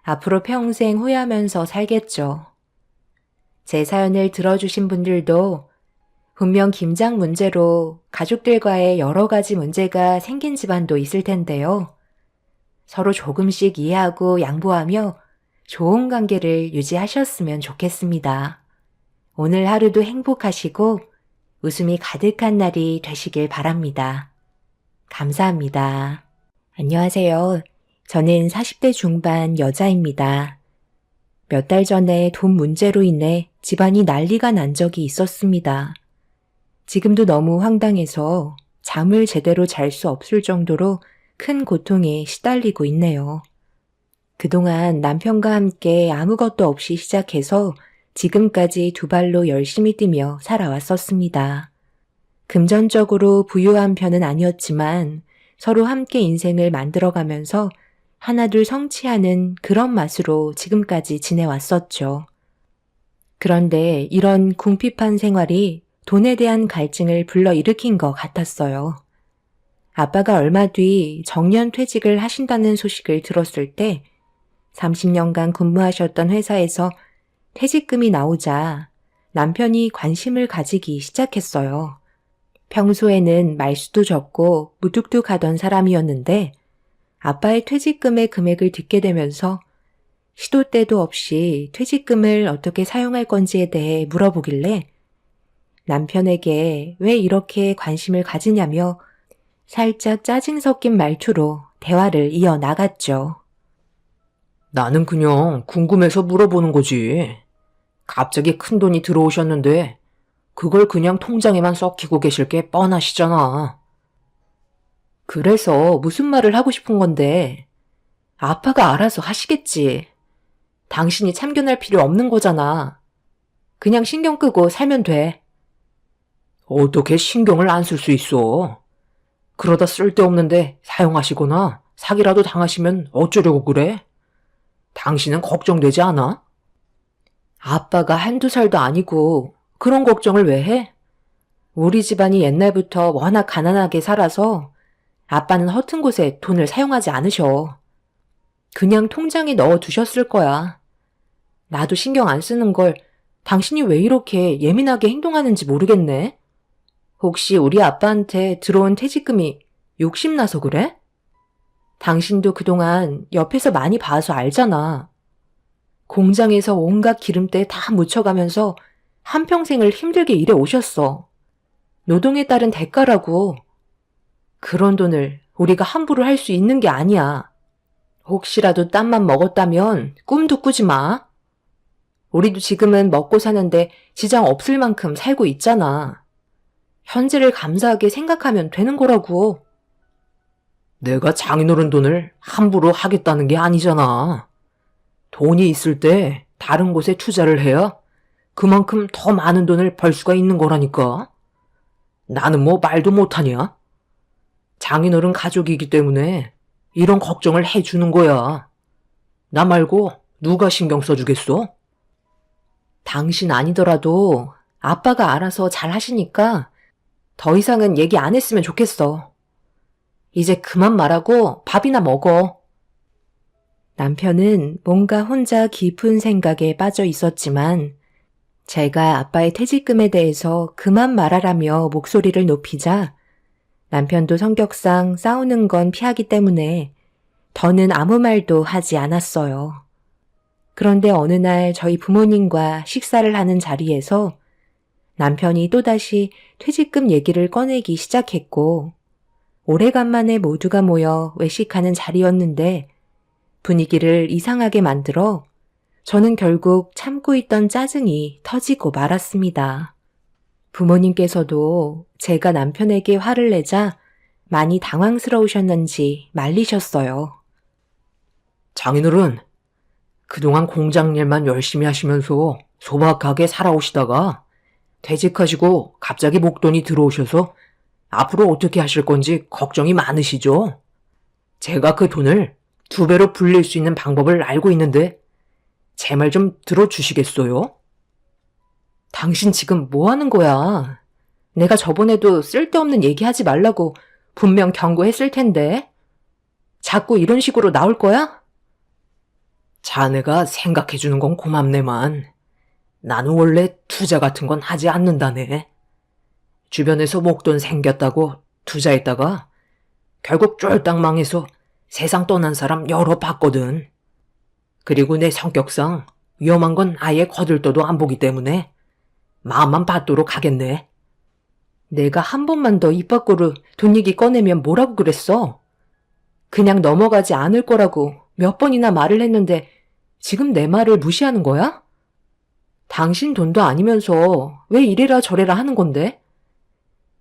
앞으로 평생 후회하면서 살겠죠. 제 사연을 들어주신 분들도 분명 김장 문제로 가족들과의 여러 가지 문제가 생긴 집안도 있을 텐데요. 서로 조금씩 이해하고 양보하며 좋은 관계를 유지하셨으면 좋겠습니다. 오늘 하루도 행복하시고 웃음이 가득한 날이 되시길 바랍니다. 감사합니다. 안녕하세요. 저는 40대 중반 여자입니다. 몇 달 전에 돈 문제로 인해 집안이 난리가 난 적이 있었습니다. 지금도 너무 황당해서 잠을 제대로 잘 수 없을 정도로 큰 고통에 시달리고 있네요. 그동안 남편과 함께 아무것도 없이 시작해서 지금까지 두 발로 열심히 뛰며 살아왔었습니다. 금전적으로 부유한 편은 아니었지만 서로 함께 인생을 만들어가면서 하나둘 성취하는 그런 맛으로 지금까지 지내왔었죠. 그런데 이런 궁핍한 생활이 돈에 대한 갈증을 불러일으킨 것 같았어요. 아빠가 얼마 뒤 정년 퇴직을 하신다는 소식을 들었을 때 30년간 근무하셨던 회사에서 퇴직금이 나오자 남편이 관심을 가지기 시작했어요. 평소에는 말수도 적고 무뚝뚝하던 사람이었는데 아빠의 퇴직금의 금액을 듣게 되면서 시도 때도 없이 퇴직금을 어떻게 사용할 건지에 대해 물어보길래 남편에게 왜 이렇게 관심을 가지냐며 살짝 짜증 섞인 말투로 대화를 이어나갔죠. 나는 그냥 궁금해서 물어보는 거지. 갑자기 큰 돈이 들어오셨는데 그걸 그냥 통장에만 썩히고 계실 게 뻔하시잖아. 그래서 무슨 말을 하고 싶은 건데 아빠가 알아서 하시겠지. 당신이 참견할 필요 없는 거잖아. 그냥 신경 끄고 살면 돼. 어떻게 신경을 안 쓸 수 있어? 그러다 쓸데없는데 사용하시거나 사기라도 당하시면 어쩌려고 그래? 당신은 걱정되지 않아? 아빠가 한두 살도 아니고 그런 걱정을 왜 해? 우리 집안이 옛날부터 워낙 가난하게 살아서 아빠는 허튼 곳에 돈을 사용하지 않으셔. 그냥 통장에 넣어 두셨을 거야. 나도 신경 안 쓰는 걸 당신이 왜 이렇게 예민하게 행동하는지 모르겠네. 혹시 우리 아빠한테 들어온 퇴직금이 욕심나서 그래? 당신도 그동안 옆에서 많이 봐서 알잖아. 공장에서 온갖 기름때 다 묻혀가면서 한평생을 힘들게 일해 오셨어. 노동에 따른 대가라고. 그런 돈을 우리가 함부로 할 수 있는 게 아니야. 혹시라도 땀만 먹었다면 꿈도 꾸지 마. 우리도 지금은 먹고 사는데 지장 없을 만큼 살고 있잖아. 현재를 감사하게 생각하면 되는 거라고. 내가 장인어른 돈을 함부로 하겠다는 게 아니잖아. 돈이 있을 때 다른 곳에 투자를 해야 그만큼 더 많은 돈을 벌 수가 있는 거라니까. 나는 뭐 말도 못하냐? 장인어른 가족이기 때문에 이런 걱정을 해주는 거야. 나 말고 누가 신경 써주겠어? 당신 아니더라도 아빠가 알아서 잘 하시니까 더 이상은 얘기 안 했으면 좋겠어. 이제 그만 말하고 밥이나 먹어. 남편은 뭔가 혼자 깊은 생각에 빠져 있었지만 제가 아빠의 퇴직금에 대해서 그만 말하라며 목소리를 높이자 남편도 성격상 싸우는 건 피하기 때문에 더는 아무 말도 하지 않았어요. 그런데 어느 날 저희 부모님과 식사를 하는 자리에서 남편이 또다시 퇴직금 얘기를 꺼내기 시작했고 오래간만에 모두가 모여 외식하는 자리였는데 분위기를 이상하게 만들어 저는 결국 참고 있던 짜증이 터지고 말았습니다. 부모님께서도 제가 남편에게 화를 내자 많이 당황스러우셨는지 말리셨어요. 장인어른, 그동안 공장 일만 열심히 하시면서 소박하게 살아오시다가 퇴직하시고 갑자기 목돈이 들어오셔서 앞으로 어떻게 하실 건지 걱정이 많으시죠? 제가 그 돈을 2배로 불릴 수 있는 방법을 알고 있는데 제 말 좀 들어주시겠어요? 당신 지금 뭐 하는 거야? 내가 저번에도 쓸데없는 얘기하지 말라고 분명 경고했을 텐데. 자꾸 이런 식으로 나올 거야? 자네가 생각해주는 건 고맙네만 나는 원래 투자 같은 건 하지 않는다네. 주변에서 목돈 생겼다고 투자했다가 결국 쫄딱 망해서 세상 떠난 사람 여러 봤거든. 그리고 내 성격상 위험한 건 아예 거들떠도 안 보기 때문에 마음만 받도록 하겠네. 내가 한 번만 더 입 밖으로 돈 얘기 꺼내면 뭐라고 그랬어? 그냥 넘어가지 않을 거라고 몇 번이나 말을 했는데 지금 내 말을 무시하는 거야? 당신 돈도 아니면서 왜 이래라 저래라 하는 건데?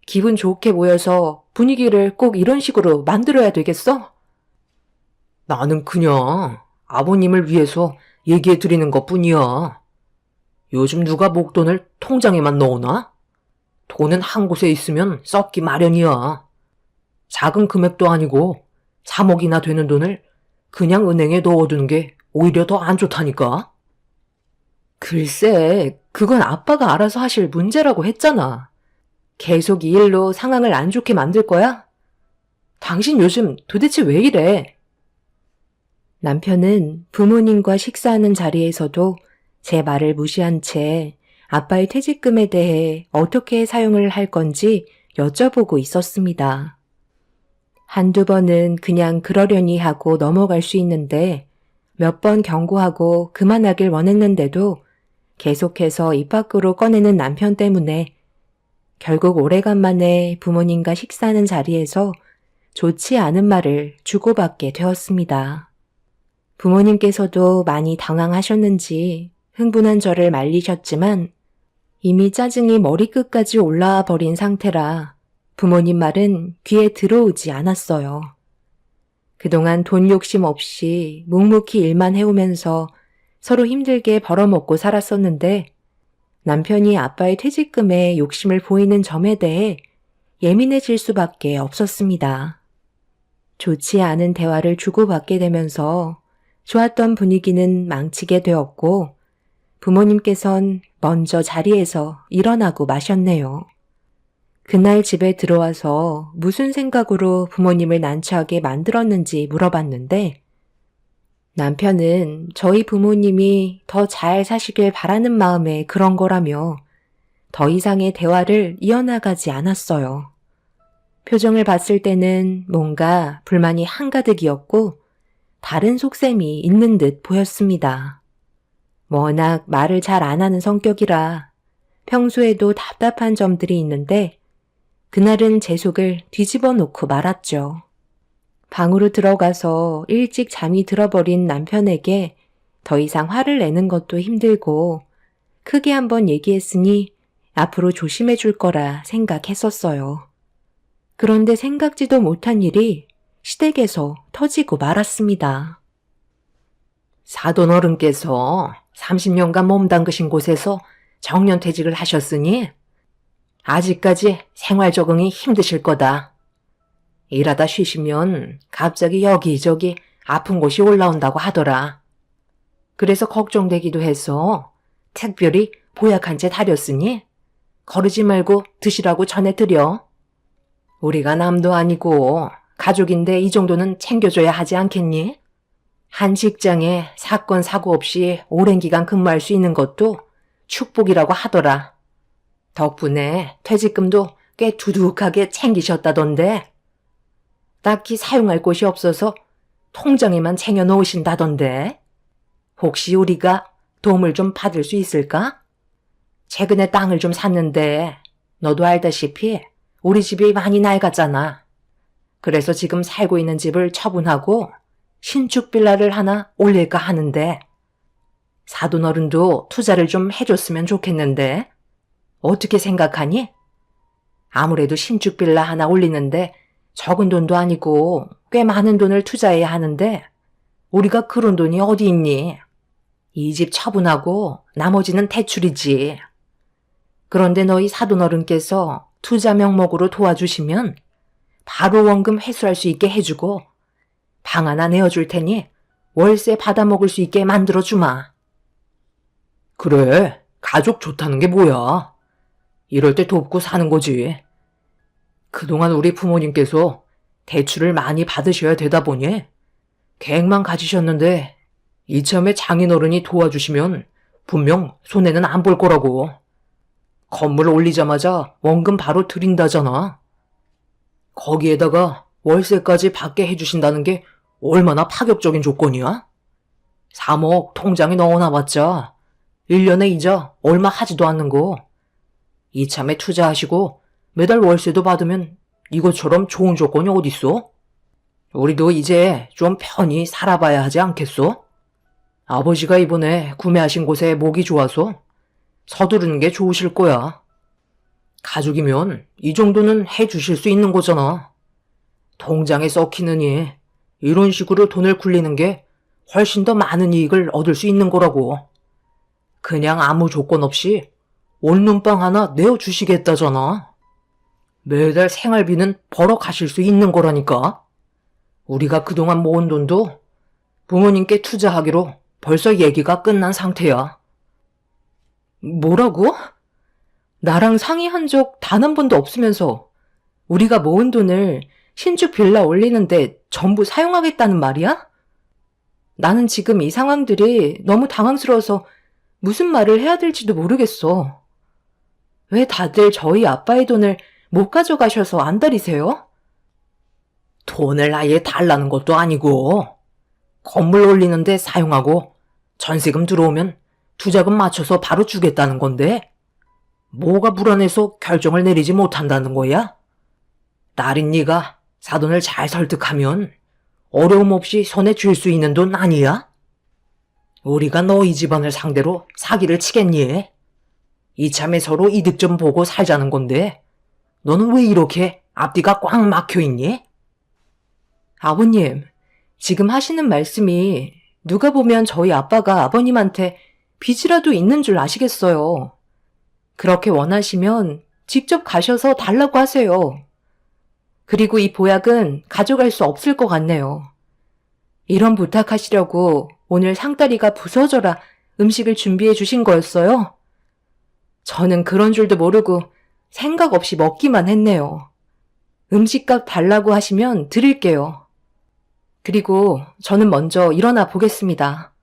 기분 좋게 모여서 분위기를 꼭 이런 식으로 만들어야 되겠어? 나는 그냥 아버님을 위해서 얘기해 드리는 것 뿐이야. 요즘 누가 목돈을 통장에만 넣어놔? 돈은 한 곳에 있으면 썩기 마련이야. 작은 금액도 아니고 3억이나 되는 돈을 그냥 은행에 넣어두는 게 오히려 더 안 좋다니까. 글쎄, 그건 아빠가 알아서 하실 문제라고 했잖아. 계속 이 일로 상황을 안 좋게 만들 거야? 당신 요즘 도대체 왜 이래? 남편은 부모님과 식사하는 자리에서도 제 말을 무시한 채 아빠의 퇴직금에 대해 어떻게 사용을 할 건지 여쭤보고 있었습니다. 한두 번은 그냥 그러려니 하고 넘어갈 수 있는데 몇 번 경고하고 그만하길 원했는데도 계속해서 입 밖으로 꺼내는 남편 때문에 결국 오래간만에 부모님과 식사하는 자리에서 좋지 않은 말을 주고받게 되었습니다. 부모님께서도 많이 당황하셨는지 흥분한 저를 말리셨지만 이미 짜증이 머리끝까지 올라와 버린 상태라 부모님 말은 귀에 들어오지 않았어요. 그동안 돈 욕심 없이 묵묵히 일만 해오면서 서로 힘들게 벌어먹고 살았었는데 남편이 아빠의 퇴직금에 욕심을 보이는 점에 대해 예민해질 수밖에 없었습니다. 좋지 않은 대화를 주고받게 되면서 좋았던 분위기는 망치게 되었고 부모님께선 먼저 자리에서 일어나고 마셨네요. 그날 집에 들어와서 무슨 생각으로 부모님을 난처하게 만들었는지 물어봤는데 남편은 저희 부모님이 더 잘 사시길 바라는 마음에 그런 거라며 더 이상의 대화를 이어나가지 않았어요. 표정을 봤을 때는 뭔가 불만이 한가득이었고 다른 속셈이 있는 듯 보였습니다. 워낙 말을 잘 안 하는 성격이라 평소에도 답답한 점들이 있는데 그날은 제 속을 뒤집어 놓고 말았죠. 방으로 들어가서 일찍 잠이 들어버린 남편에게 더 이상 화를 내는 것도 힘들고 크게 한번 얘기했으니 앞으로 조심해 줄 거라 생각했었어요. 그런데 생각지도 못한 일이 시댁에서 터지고 말았습니다. 사돈 어른께서 30년간 몸담그신 곳에서 정년퇴직을 하셨으니 아직까지 생활 적응이 힘드실 거다. 일하다 쉬시면 갑자기 여기저기 아픈 곳이 올라온다고 하더라. 그래서 걱정되기도 해서 특별히 보약 한 채 다렸으니 거르지 말고 드시라고 전해드려. 우리가 남도 아니고 가족인데 이 정도는 챙겨줘야 하지 않겠니? 한 직장에 사건, 사고 없이 오랜 기간 근무할 수 있는 것도 축복이라고 하더라. 덕분에 퇴직금도 꽤 두둑하게 챙기셨다던데. 딱히 사용할 곳이 없어서 통장에만 쟁여 놓으신다던데. 혹시 우리가 도움을 좀 받을 수 있을까? 최근에 땅을 좀 샀는데 너도 알다시피 우리 집이 많이 낡았잖아. 그래서 지금 살고 있는 집을 처분하고 신축 빌라를 하나 올릴까 하는데 사돈 어른도 투자를 좀 해줬으면 좋겠는데 어떻게 생각하니? 아무래도 신축 빌라 하나 올리는데 적은 돈도 아니고 꽤 많은 돈을 투자해야 하는데 우리가 그런 돈이 어디 있니? 이 집 처분하고 나머지는 대출이지. 그런데 너희 사돈 어른께서 투자 명목으로 도와주시면 바로 원금 회수할 수 있게 해주고 방 하나 내어줄 테니 월세 받아먹을 수 있게 만들어주마. 그래, 가족 좋다는 게 뭐야? 이럴 때 돕고 사는 거지. 그동안 우리 부모님께서 대출을 많이 받으셔야 되다 보니 계획만 가지셨는데 이참에 장인어른이 도와주시면 분명 손해는 안 볼 거라고. 건물 올리자마자 원금 바로 드린다잖아. 거기에다가 월세까지 받게 해주신다는 게 얼마나 파격적인 조건이야? 3억 통장에 넣어놔봤자 1년에 이자 얼마 하지도 않는 거. 이참에 투자하시고 매달 월세도 받으면 이것처럼 좋은 조건이 어딨어? 우리도 이제 좀 편히 살아봐야 하지 않겠어? 아버지가 이번에 구매하신 곳에 목이 좋아서 서두르는 게 좋으실 거야. 가족이면 이 정도는 해주실 수 있는 거잖아. 통장에 썩히느니 이런 식으로 돈을 굴리는 게 훨씬 더 많은 이익을 얻을 수 있는 거라고. 그냥 아무 조건 없이 원룸방 하나 내어주시겠다잖아. 매달 생활비는 벌어 가실 수 있는 거라니까. 우리가 그동안 모은 돈도 부모님께 투자하기로 벌써 얘기가 끝난 상태야. 뭐라고? 나랑 상의한 적 단 한 번도 없으면서 우리가 모은 돈을 신축 빌라 올리는데 전부 사용하겠다는 말이야? 나는 지금 이 상황들이 너무 당황스러워서 무슨 말을 해야 될지도 모르겠어. 왜 다들 저희 아빠의 돈을 못 가져가셔서 안달이세요? 돈을 아예 달라는 것도 아니고 건물 올리는데 사용하고 전세금 들어오면 투자금 맞춰서 바로 주겠다는 건데 뭐가 불안해서 결정을 내리지 못한다는 거야? 딸인 네가 사돈을 잘 설득하면 어려움 없이 손에 쥘 수 있는 돈 아니야? 우리가 너희 집안을 상대로 사기를 치겠니? 이참에 서로 이득 좀 보고 살자는 건데 너는 왜 이렇게 앞뒤가 꽉 막혀있니? 아버님, 지금 하시는 말씀이 누가 보면 저희 아빠가 아버님한테 빚이라도 있는 줄 아시겠어요. 그렇게 원하시면 직접 가셔서 달라고 하세요. 그리고 이 보약은 가져갈 수 없을 것 같네요. 이런 부탁하시려고 오늘 상다리가 부서져라 음식을 준비해 주신 거였어요? 저는 그런 줄도 모르고 생각 없이 먹기만 했네요. 음식값 달라고 하시면 드릴게요. 그리고 저는 먼저 일어나 보겠습니다.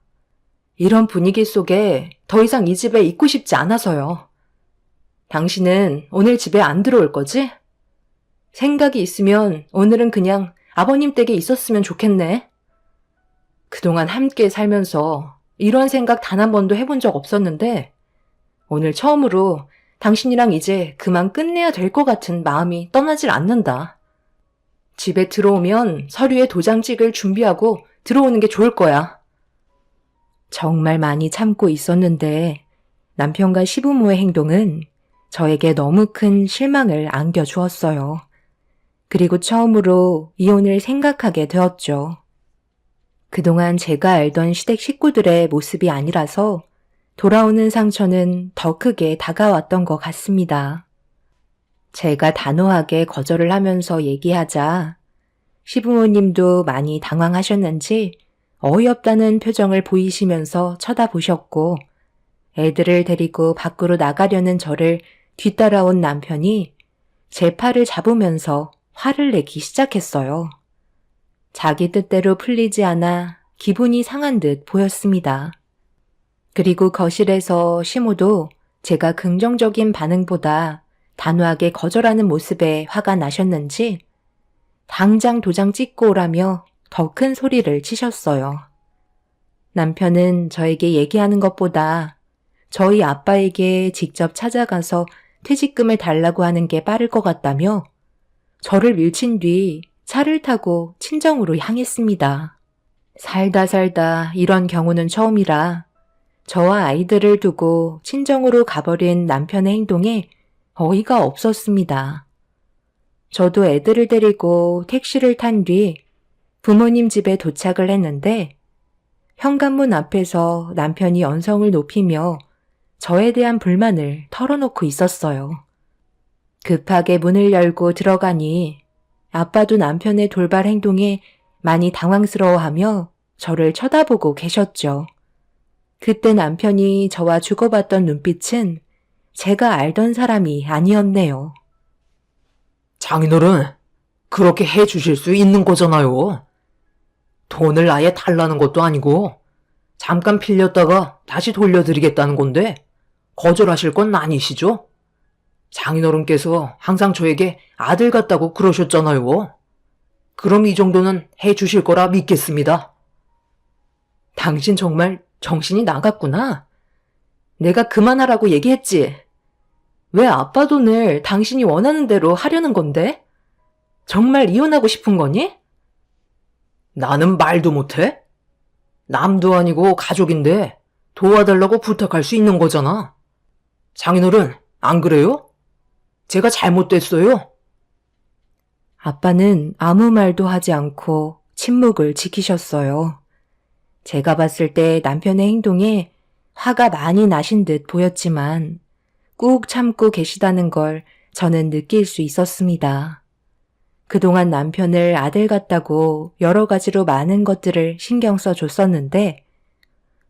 이런 분위기 속에 더 이상 이 집에 있고 싶지 않아서요. 당신은 오늘 집에 안 들어올 거지? 생각이 있으면 오늘은 그냥 아버님 댁에 있었으면 좋겠네. 그동안 함께 살면서 이런 생각 단 한 번도 해본 적 없었는데 오늘 처음으로 당신이랑 이제 그만 끝내야 될 것 같은 마음이 떠나질 않는다. 집에 들어오면 서류에 도장 찍을 준비하고 들어오는 게 좋을 거야. 정말 많이 참고 있었는데 남편과 시부모의 행동은 저에게 너무 큰 실망을 안겨주었어요. 그리고 처음으로 이혼을 생각하게 되었죠. 그동안 제가 알던 시댁 식구들의 모습이 아니라서 돌아오는 상처는 더 크게 다가왔던 것 같습니다. 제가 단호하게 거절을 하면서 얘기하자 시부모님도 많이 당황하셨는지 어이없다는 표정을 보이시면서 쳐다보셨고 애들을 데리고 밖으로 나가려는 저를 뒤따라온 남편이 제 팔을 잡으면서 화를 내기 시작했어요. 자기 뜻대로 풀리지 않아 기분이 상한 듯 보였습니다. 그리고 거실에서 시모도 제가 긍정적인 반응보다 단호하게 거절하는 모습에 화가 나셨는지 당장 도장 찍고 오라며 더 큰 소리를 치셨어요. 남편은 저에게 얘기하는 것보다 저희 아빠에게 직접 찾아가서 퇴직금을 달라고 하는 게 빠를 것 같다며 저를 밀친 뒤 차를 타고 친정으로 향했습니다. 살다 이런 경우는 처음이라 저와 아이들을 두고 친정으로 가버린 남편의 행동에 어이가 없었습니다. 저도 애들을 데리고 택시를 탄 뒤 부모님 집에 도착을 했는데 현관문 앞에서 남편이 언성을 높이며 저에 대한 불만을 털어놓고 있었어요. 급하게 문을 열고 들어가니 아빠도 남편의 돌발 행동에 많이 당황스러워하며 저를 쳐다보고 계셨죠. 그때 남편이 저와 주고받던 눈빛은 제가 알던 사람이 아니었네요. 장인어른, 그렇게 해 주실 수 있는 거잖아요. 돈을 아예 달라는 것도 아니고 잠깐 빌렸다가 다시 돌려드리겠다는 건데 거절하실 건 아니시죠? 장인어른께서 항상 저에게 아들 같다고 그러셨잖아요. 그럼 이 정도는 해 주실 거라 믿겠습니다. 당신 정말 정신이 나갔구나. 내가 그만하라고 얘기했지. 왜 아빠 돈을 당신이 원하는 대로 하려는 건데? 정말 이혼하고 싶은 거니? 나는 말도 못해? 남도 아니고 가족인데 도와달라고 부탁할 수 있는 거잖아. 장인어른, 안 그래요? 제가 잘못됐어요? 아빠는 아무 말도 하지 않고 침묵을 지키셨어요. 제가 봤을 때 남편의 행동에 화가 많이 나신 듯 보였지만 꾹 참고 계시다는 걸 저는 느낄 수 있었습니다. 그동안 남편을 아들 같다고 여러 가지로 많은 것들을 신경 써줬었는데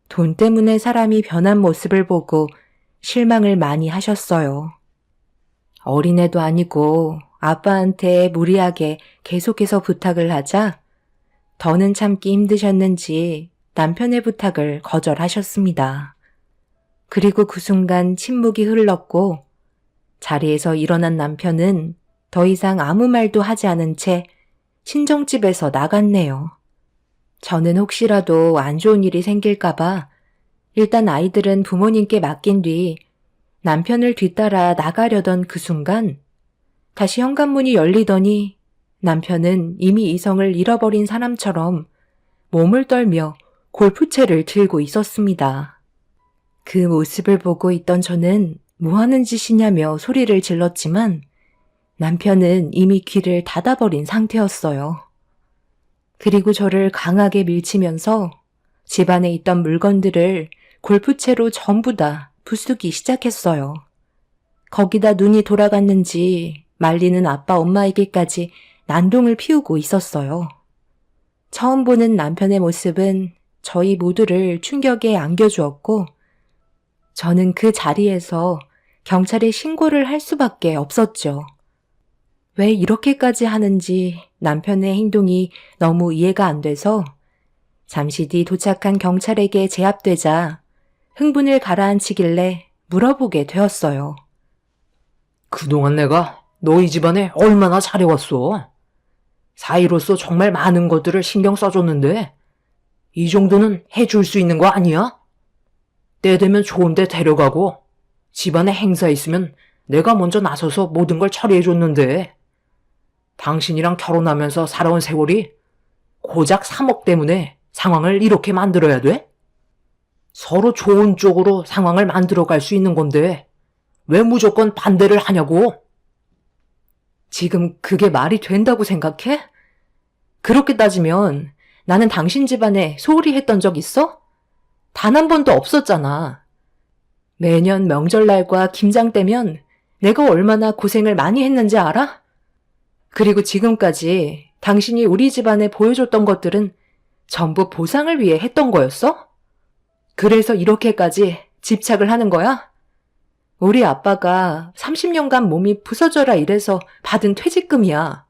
돈 때문에 사람이 변한 모습을 보고 실망을 많이 하셨어요. 어린애도 아니고 아빠한테 무리하게 계속해서 부탁을 하자 더는 참기 힘드셨는지 남편의 부탁을 거절하셨습니다. 그리고 그 순간 침묵이 흘렀고 자리에서 일어난 남편은 더 이상 아무 말도 하지 않은 채 친정집에서 나갔네요. 저는 혹시라도 안 좋은 일이 생길까봐 일단 아이들은 부모님께 맡긴 뒤 남편을 뒤따라 나가려던 그 순간 다시 현관문이 열리더니 남편은 이미 이성을 잃어버린 사람처럼 몸을 떨며 골프채를 들고 있었습니다. 그 모습을 보고 있던 저는 뭐 하는 짓이냐며 소리를 질렀지만 남편은 이미 귀를 닫아버린 상태였어요. 그리고 저를 강하게 밀치면서 집안에 있던 물건들을 골프채로 전부 다 부수기 시작했어요. 거기다 눈이 돌아갔는지 말리는 아빠 엄마에게까지 난동을 피우고 있었어요. 처음 보는 남편의 모습은 저희 모두를 충격에 안겨주었고 저는 그 자리에서 경찰에 신고를 할 수밖에 없었죠. 왜 이렇게까지 하는지 남편의 행동이 너무 이해가 안 돼서 잠시 뒤 도착한 경찰에게 제압되자 흥분을 가라앉히길래 물어보게 되었어요. 그동안 내가 너희 집안에 얼마나 잘해왔어. 사이로서 정말 많은 것들을 신경 써줬는데 이 정도는 해줄 수 있는 거 아니야? 때 되면 좋은 데 데려가고 집안에 행사 있으면 내가 먼저 나서서 모든 걸 처리해줬는데 당신이랑 결혼하면서 살아온 세월이 고작 3억 때문에 상황을 이렇게 만들어야 돼? 서로 좋은 쪽으로 상황을 만들어갈 수 있는 건데 왜 무조건 반대를 하냐고? 지금 그게 말이 된다고 생각해? 그렇게 따지면 나는 당신 집안에 소홀히 했던 적 있어? 단 한 번도 없었잖아. 매년 명절날과 김장 때면 내가 얼마나 고생을 많이 했는지 알아? 그리고 지금까지 당신이 우리 집안에 보여줬던 것들은 전부 보상을 위해 했던 거였어? 그래서 이렇게까지 집착을 하는 거야? 우리 아빠가 30년간 몸이 부서져라 이래서 받은 퇴직금이야.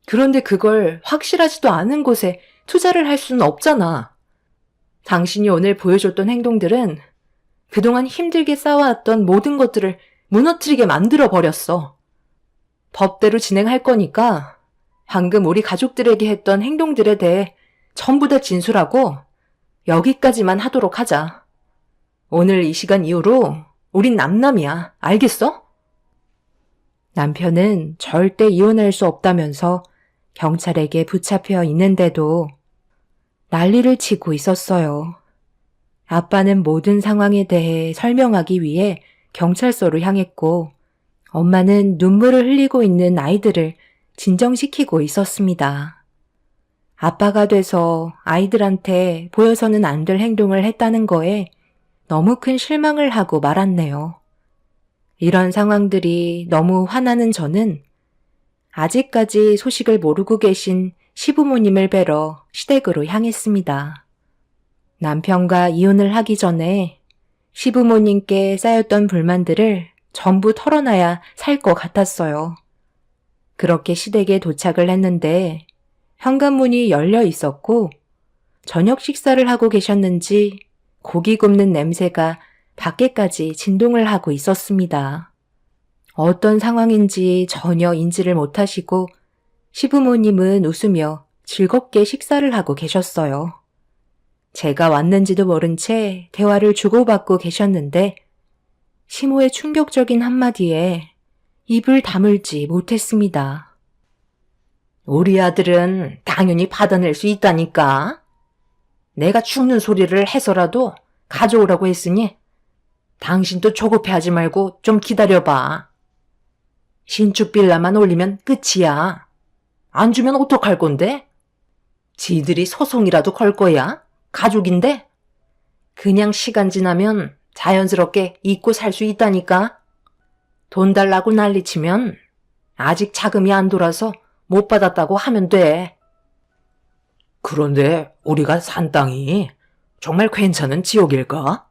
그런데 그걸 확실하지도 않은 곳에 투자를 할 수는 없잖아. 당신이 오늘 보여줬던 행동들은 그동안 힘들게 쌓아왔던 모든 것들을 무너뜨리게 만들어 버렸어. 법대로 진행할 거니까 방금 우리 가족들에게 했던 행동들에 대해 전부 다 진술하고 여기까지만 하도록 하자. 오늘 이 시간 이후로 우린 남남이야. 알겠어? 남편은 절대 이혼할 수 없다면서 경찰에게 붙잡혀 있는데도 난리를 치고 있었어요. 아빠는 모든 상황에 대해 설명하기 위해 경찰서로 향했고, 엄마는 눈물을 흘리고 있는 아이들을 진정시키고 있었습니다. 아빠가 돼서 아이들한테 보여서는 안 될 행동을 했다는 거에 너무 큰 실망을 하고 말았네요. 이런 상황들이 너무 화나는 저는 아직까지 소식을 모르고 계신 시부모님을 뵈러 시댁으로 향했습니다. 남편과 이혼을 하기 전에 시부모님께 쌓였던 불만들을 전부 털어놔야 살 것 같았어요. 그렇게 시댁에 도착을 했는데 현관문이 열려 있었고 저녁 식사를 하고 계셨는지 고기 굽는 냄새가 밖에까지 진동을 하고 있었습니다. 어떤 상황인지 전혀 인지를 못하시고 시부모님은 웃으며 즐겁게 식사를 하고 계셨어요. 제가 왔는지도 모른 채 대화를 주고받고 계셨는데 시모의 충격적인 한마디에 입을 다물지 못했습니다. 우리 아들은 당연히 받아낼 수 있다니까. 내가 죽는 소리를 해서라도 가져오라고 했으니 당신도 조급해하지 말고 좀 기다려봐. 신축 빌라만 올리면 끝이야. 안 주면 어떡할 건데? 지들이 소송이라도 걸 거야. 가족인데? 그냥 시간 지나면 자연스럽게 잊고 살 수 있다니까. 돈 달라고 난리치면 아직 자금이 안 돌아서 못 받았다고 하면 돼. 그런데 우리가 산 땅이 정말 괜찮은 지역일까?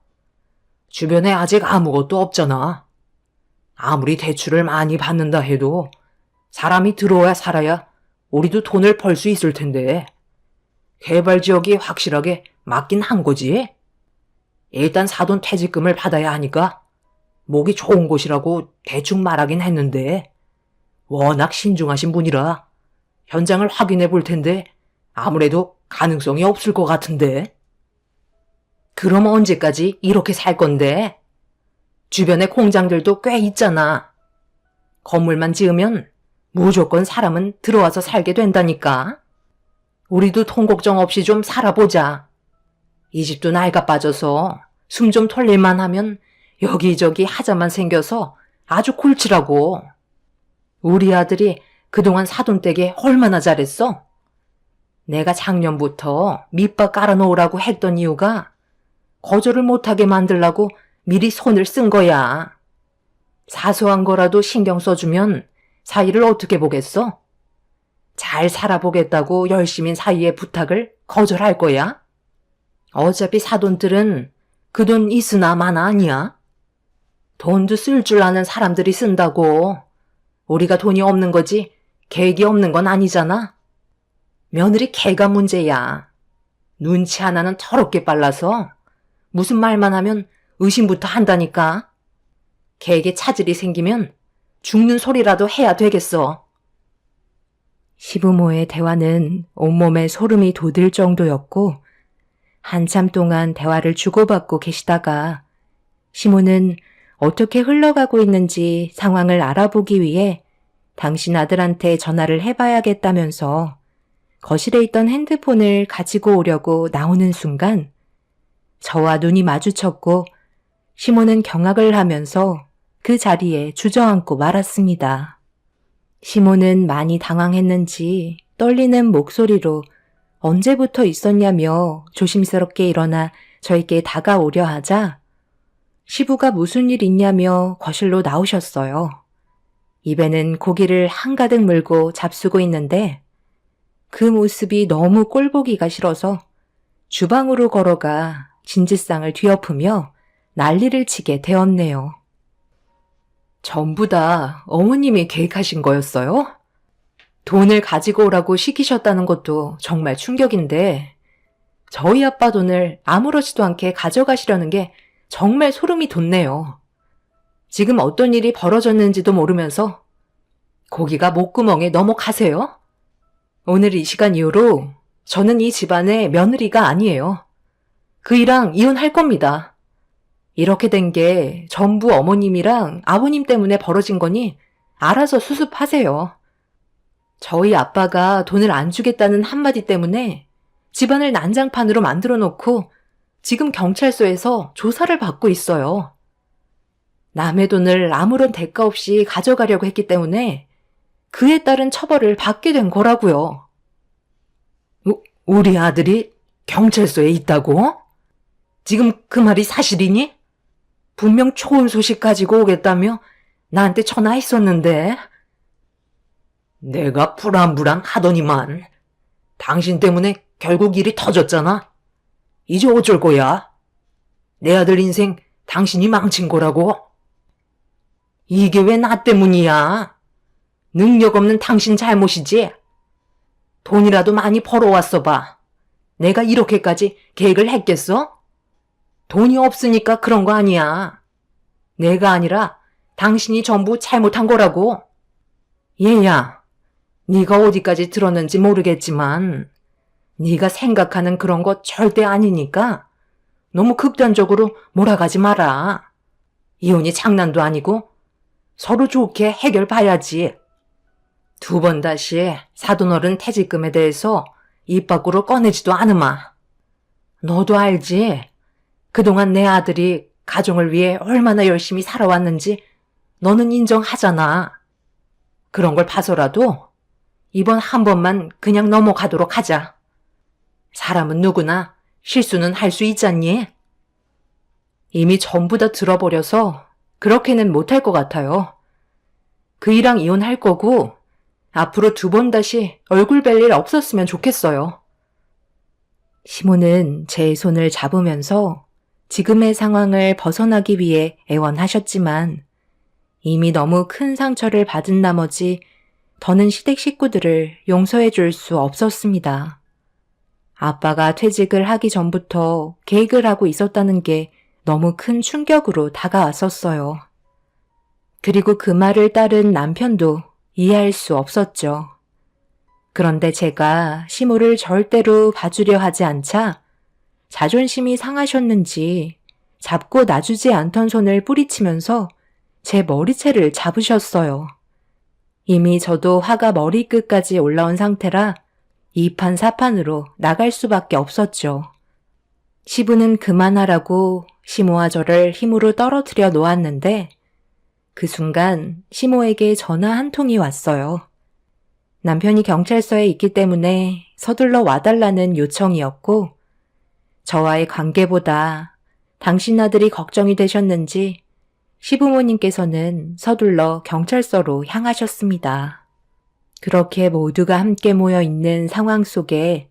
주변에 아직 아무것도 없잖아. 아무리 대출을 많이 받는다 해도 사람이 들어와야 살아야 우리도 돈을 벌 수 있을 텐데 개발 지역이 확실하게 맞긴 한 거지. 일단 사돈 퇴직금을 받아야 하니까 목이 좋은 곳이라고 대충 말하긴 했는데 워낙 신중하신 분이라 현장을 확인해 볼 텐데 아무래도 가능성이 없을 것 같은데. 그럼 언제까지 이렇게 살 건데? 주변에 공장들도 꽤 있잖아. 건물만 지으면 무조건 사람은 들어와서 살게 된다니까. 우리도 돈 걱정 없이 좀 살아보자. 이 집도 나이가 빠져서 숨 좀 털릴만 하면 여기저기 하자만 생겨서 아주 골치라고. 우리 아들이 그동안 사돈댁에 얼마나 잘했어? 내가 작년부터 밑밥 깔아놓으라고 했던 이유가 거절을 못하게 만들라고 미리 손을 쓴 거야. 사소한 거라도 신경 써주면 사이를 어떻게 보겠어? 잘 살아보겠다고 열심인 사이의 부탁을 거절할 거야? 어차피 사돈들은 그 돈 있으나 마나 아니야. 돈도 쓸 줄 아는 사람들이 쓴다고. 우리가 돈이 없는 거지 계획이 없는 건 아니잖아. 며느리 개가 문제야. 눈치 하나는 더럽게 빨라서 무슨 말만 하면 의심부터 한다니까. 개에게 차질이 생기면 죽는 소리라도 해야 되겠어. 시부모의 대화는 온몸에 소름이 돋을 정도였고 한참 동안 대화를 주고받고 계시다가 시모는 어떻게 흘러가고 있는지 상황을 알아보기 위해 당신 아들한테 전화를 해봐야겠다면서 거실에 있던 핸드폰을 가지고 오려고 나오는 순간 저와 눈이 마주쳤고 시모는 경악을 하면서 그 자리에 주저앉고 말았습니다. 시모는 많이 당황했는지 떨리는 목소리로 언제부터 있었냐며 조심스럽게 일어나 저에게 다가오려 하자 시부가 무슨 일 있냐며 거실로 나오셨어요. 입에는 고기를 한가득 물고 잡수고 있는데 그 모습이 너무 꼴보기가 싫어서 주방으로 걸어가 진지상을 뒤엎으며 난리를 치게 되었네요. 전부 다 어머님이 계획하신 거였어요? 돈을 가지고 오라고 시키셨다는 것도 정말 충격인데 저희 아빠 돈을 아무렇지도 않게 가져가시려는 게 정말 소름이 돋네요. 지금 어떤 일이 벌어졌는지도 모르면서 고기가 목구멍에 넘어가세요? 오늘 이 시간 이후로 저는 이 집안의 며느리가 아니에요. 그이랑 이혼할 겁니다. 이렇게 된 게 전부 어머님이랑 아버님 때문에 벌어진 거니 알아서 수습하세요. 저희 아빠가 돈을 안 주겠다는 한마디 때문에 집안을 난장판으로 만들어 놓고 지금 경찰서에서 조사를 받고 있어요. 남의 돈을 아무런 대가 없이 가져가려고 했기 때문에 그에 따른 처벌을 받게 된 거라고요. 우리 아들이 경찰서에 있다고? 지금 그 말이 사실이니? 분명 좋은 소식 가지고 오겠다며 나한테 전화했었는데. 내가 불안불안 하더니만 당신 때문에 결국 일이 터졌잖아. 이제 어쩔 거야? 내 아들 인생 당신이 망친 거라고? 이게 왜 나 때문이야? 능력 없는 당신 잘못이지? 돈이라도 많이 벌어왔어 봐. 내가 이렇게까지 계획을 했겠어? 돈이 없으니까 그런 거 아니야. 내가 아니라 당신이 전부 잘못한 거라고. 얘야, 네가 어디까지 들었는지 모르겠지만 네가 생각하는 그런 거 절대 아니니까 너무 극단적으로 몰아가지 마라. 이혼이 장난도 아니고 서로 좋게 해결 봐야지. 2번 다시 사돈어른 퇴직금에 대해서 입 밖으로 꺼내지도 않으마. 너도 알지? 그동안 내 아들이 가정을 위해 얼마나 열심히 살아왔는지 너는 인정하잖아. 그런 걸 봐서라도 이번 한 번만 그냥 넘어가도록 하자. 사람은 누구나 실수는 할 수 있잖니? 이미 전부 다 들어버려서 그렇게는 못할 것 같아요. 그이랑 이혼할 거고 앞으로 2번 다시 얼굴 뵐 일 없었으면 좋겠어요. 시모는 제 손을 잡으면서 지금의 상황을 벗어나기 위해 애원하셨지만 이미 너무 큰 상처를 받은 나머지 더는 시댁 식구들을 용서해 줄 수 없었습니다. 아빠가 퇴직을 하기 전부터 계획을 하고 있었다는 게 너무 큰 충격으로 다가왔었어요. 그리고 그 말을 따른 남편도 이해할 수 없었죠. 그런데 제가 시모를 절대로 봐주려 하지 않자 자존심이 상하셨는지 잡고 놔주지 않던 손을 뿌리치면서 제 머리채를 잡으셨어요. 이미 저도 화가 머리끝까지 올라온 상태라 이판사판으로 나갈 수밖에 없었죠. 시부는 그만하라고 시모와 저를 힘으로 떨어뜨려 놓았는데 그 순간 시모에게 전화 한 통이 왔어요. 남편이 경찰서에 있기 때문에 서둘러 와달라는 요청이었고 저와의 관계보다 당신 아들이 걱정이 되셨는지 시부모님께서는 서둘러 경찰서로 향하셨습니다. 그렇게 모두가 함께 모여 있는 상황 속에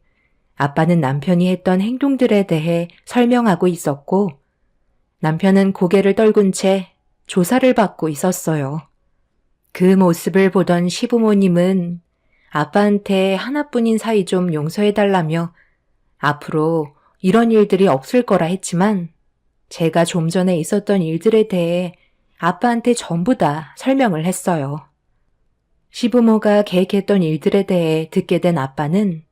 아빠는 남편이 했던 행동들에 대해 설명하고 있었고 남편은 고개를 떨군 채 조사를 받고 있었어요. 그 모습을 보던 시부모님은 아빠한테 하나뿐인 사이 좀 용서해달라며 앞으로 이런 일들이 없을 거라 했지만 제가 좀 전에 있었던 일들에 대해 아빠한테 전부 다 설명을 했어요. 시부모가 계획했던 일들에 대해 듣게 된 아빠는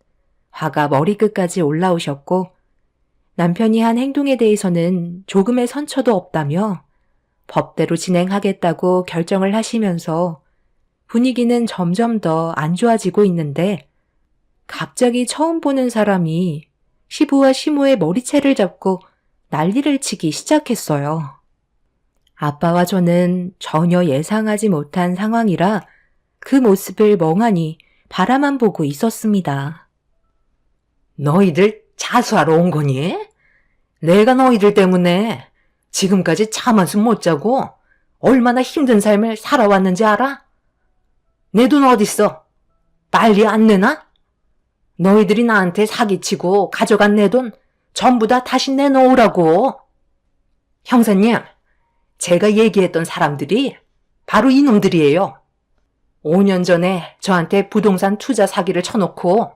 화가 머리끝까지 올라오셨고 남편이 한 행동에 대해서는 조금의 선처도 없다며 법대로 진행하겠다고 결정을 하시면서 분위기는 점점 더 안 좋아지고 있는데 갑자기 처음 보는 사람이 시부와 시모의 머리채를 잡고 난리를 치기 시작했어요. 아빠와 저는 전혀 예상하지 못한 상황이라 그 모습을 멍하니 바라만 보고 있었습니다. 너희들 자수하러 온 거니? 내가 너희들 때문에 지금까지 잠 한숨 못 자고 얼마나 힘든 삶을 살아왔는지 알아? 내 돈 어딨어? 빨리 안 내놔? 너희들이 나한테 사기치고 가져간 내 돈 전부 다 다시 내놓으라고. 형사님, 제가 얘기했던 사람들이 바로 이놈들이에요. 5년 전에 저한테 부동산 투자 사기를 쳐놓고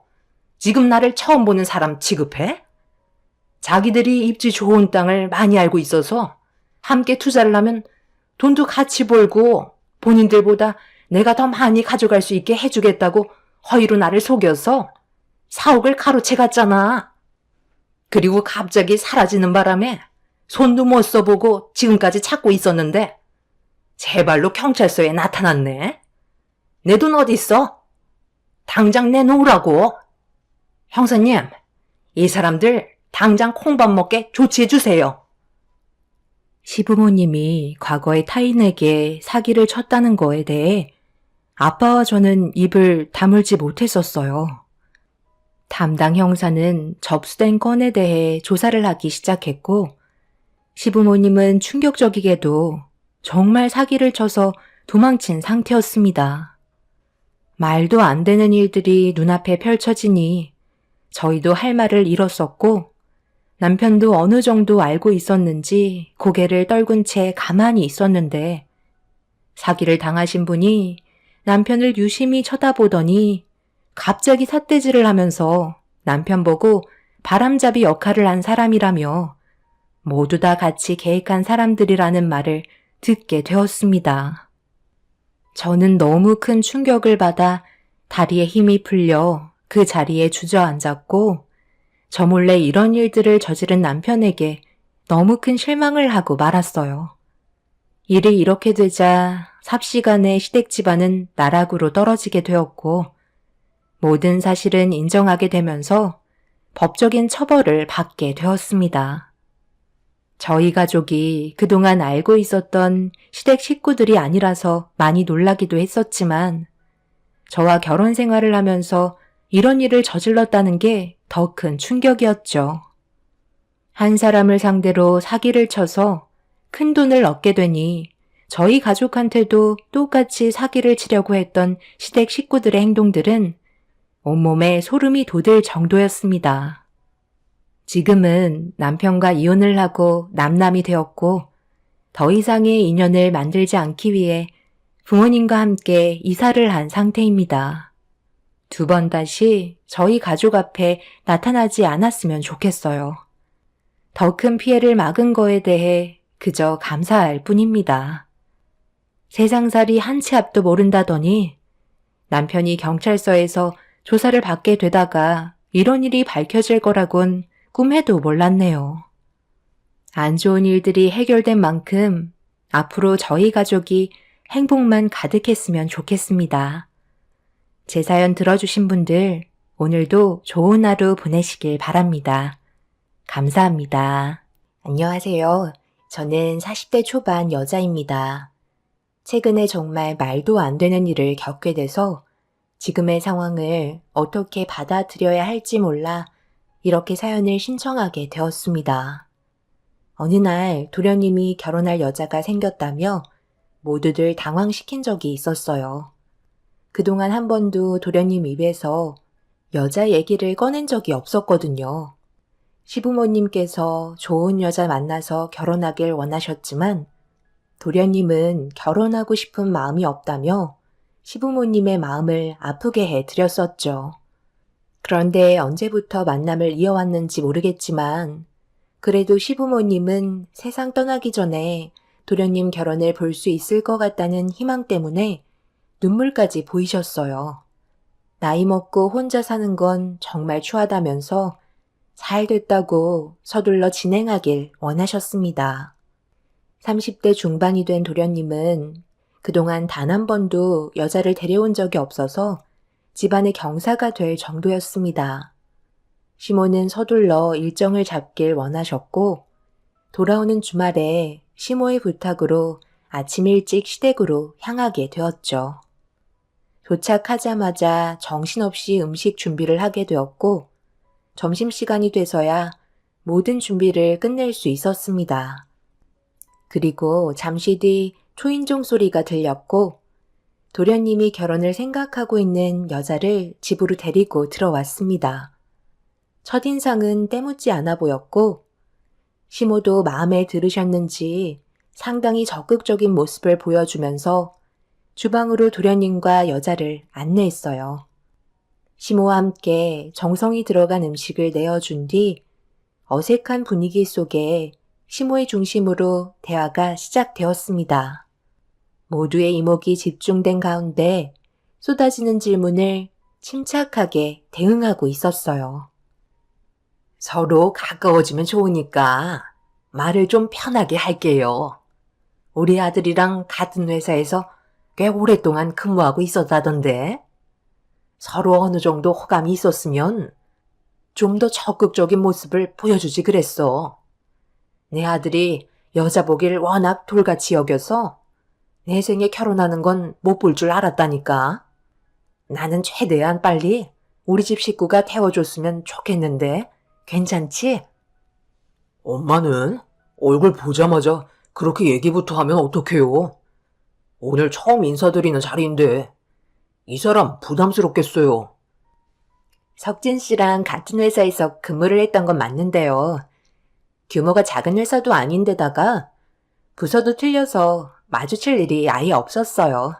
지금 나를 처음 보는 사람 취급해? 자기들이 입지 좋은 땅을 많이 알고 있어서 함께 투자를 하면 돈도 같이 벌고 본인들보다 내가 더 많이 가져갈 수 있게 해주겠다고 허위로 나를 속여서 4억을 가로채 갔잖아. 그리고 갑자기 사라지는 바람에 손도 못 써보고 지금까지 찾고 있었는데 제 발로 경찰서에 나타났네. 내 돈 어딨어? 당장 내놓으라고. 형사님, 이 사람들 당장 콩밥 먹게 조치해 주세요. 시부모님이 과거에 타인에게 사기를 쳤다는 거에 대해 아빠와 저는 입을 다물지 못했었어요. 담당 형사는 접수된 건에 대해 조사를 하기 시작했고, 시부모님은 충격적이게도 정말 사기를 쳐서 도망친 상태였습니다. 말도 안 되는 일들이 눈앞에 펼쳐지니 저희도 할 말을 잃었었고, 남편도 어느 정도 알고 있었는지 고개를 떨군 채 가만히 있었는데, 사기를 당하신 분이 남편을 유심히 쳐다보더니 갑자기 삿대질을 하면서 남편 보고 바람잡이 역할을 한 사람이라며 모두 다 같이 계획한 사람들이라는 말을 듣게 되었습니다. 저는 너무 큰 충격을 받아 다리에 힘이 풀려 그 자리에 주저앉았고, 저 몰래 이런 일들을 저지른 남편에게 너무 큰 실망을 하고 말았어요. 일이 이렇게 되자 삽시간에 시댁 집안은 나락으로 떨어지게 되었고, 모든 사실은 인정하게 되면서 법적인 처벌을 받게 되었습니다. 저희 가족이 그동안 알고 있었던 시댁 식구들이 아니라서 많이 놀라기도 했었지만, 저와 결혼 생활을 하면서 이런 일을 저질렀다는 게 더 큰 충격이었죠. 한 사람을 상대로 사기를 쳐서 큰 돈을 얻게 되니 저희 가족한테도 똑같이 사기를 치려고 했던 시댁 식구들의 행동들은 온몸에 소름이 돋을 정도였습니다. 지금은 남편과 이혼을 하고 남남이 되었고, 더 이상의 인연을 만들지 않기 위해 부모님과 함께 이사를 한 상태입니다. 2번 다시 저희 가족 앞에 나타나지 않았으면 좋겠어요. 더 큰 피해를 막은 거에 대해 그저 감사할 뿐입니다. 세상살이 한 치 앞도 모른다더니 남편이 경찰서에서 조사를 받게 되다가 이런 일이 밝혀질 거라곤 꿈에도 몰랐네요. 안 좋은 일들이 해결된 만큼 앞으로 저희 가족이 행복만 가득했으면 좋겠습니다. 제 사연 들어주신 분들, 오늘도 좋은 하루 보내시길 바랍니다. 감사합니다. 안녕하세요. 저는 40대 초반 여자입니다. 최근에 정말 말도 안 되는 일을 겪게 돼서 지금의 상황을 어떻게 받아들여야 할지 몰라 이렇게 사연을 신청하게 되었습니다. 어느 날 도련님이 결혼할 여자가 생겼다며 모두들 당황시킨 적이 있었어요. 그동안 한 번도 도련님 입에서 여자 얘기를 꺼낸 적이 없었거든요. 시부모님께서 좋은 여자 만나서 결혼하길 원하셨지만 도련님은 결혼하고 싶은 마음이 없다며 시부모님의 마음을 아프게 해드렸었죠. 그런데 언제부터 만남을 이어왔는지 모르겠지만 그래도 시부모님은 세상 떠나기 전에 도련님 결혼을 볼 수 있을 것 같다는 희망 때문에 눈물까지 보이셨어요. 나이 먹고 혼자 사는 건 정말 추하다면서 잘 됐다고 서둘러 진행하길 원하셨습니다. 30대 중반이 된 도련님은 그동안 단 한 번도 여자를 데려온 적이 없어서 집안의 경사가 될 정도였습니다. 시모는 서둘러 일정을 잡길 원하셨고 돌아오는 주말에 시모의 부탁으로 아침 일찍 시댁으로 향하게 되었죠. 도착하자마자 정신없이 음식 준비를 하게 되었고 점심시간이 돼서야 모든 준비를 끝낼 수 있었습니다. 그리고 잠시 뒤 초인종 소리가 들렸고 도련님이 결혼을 생각하고 있는 여자를 집으로 데리고 들어왔습니다. 첫인상은 때묻지 않아 보였고 시모도 마음에 들으셨는지 상당히 적극적인 모습을 보여주면서 주방으로 도련님과 여자를 안내했어요. 시모와 함께 정성이 들어간 음식을 내어준 뒤 어색한 분위기 속에 시모의 중심으로 대화가 시작되었습니다. 모두의 이목이 집중된 가운데 쏟아지는 질문을 침착하게 대응하고 있었어요. 서로 가까워지면 좋으니까 말을 좀 편하게 할게요. 우리 아들이랑 같은 회사에서 꽤 오랫동안 근무하고 있었다던데 서로 어느 정도 호감이 있었으면 좀 더 적극적인 모습을 보여주지 그랬어. 내 아들이 여자 보길 워낙 돌같이 여겨서 내 생에 결혼하는 건 못 볼 줄 알았다니까. 나는 최대한 빨리 우리 집 식구가 태워줬으면 좋겠는데 괜찮지? 엄마는 얼굴 보자마자 그렇게 얘기부터 하면 어떡해요? 오늘 처음 인사드리는 자리인데 이 사람 부담스럽겠어요. 석진 씨랑 같은 회사에서 근무를 했던 건 맞는데요. 규모가 작은 회사도 아닌데다가 부서도 틀려서 마주칠 일이 아예 없었어요.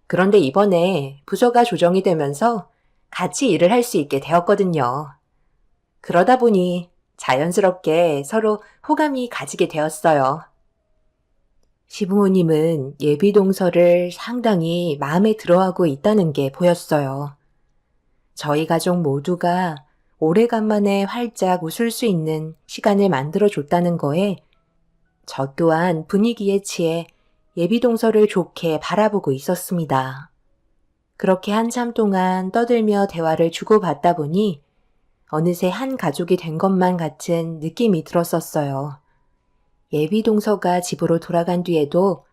그런데 이번에 부서가 조정이 되면서 같이 일을 할 수 있게 되었거든요. 그러다 보니 자연스럽게 서로 호감이 가지게 되었어요. 시부모님은 예비 동서를 상당히 마음에 들어하고 있다는 게 보였어요. 저희 가족 모두가 오래간만에 활짝 웃을 수 있는 시간을 만들어줬다는 거에 저 또한 분위기에 취해 예비 동서를 좋게 바라보고 있었습니다. 그렇게 한참 동안 떠들며 대화를 주고받다 보니 어느새 한 가족이 된 것만 같은 느낌이 들었었어요. 예비 동서가 집으로 돌아간 뒤에도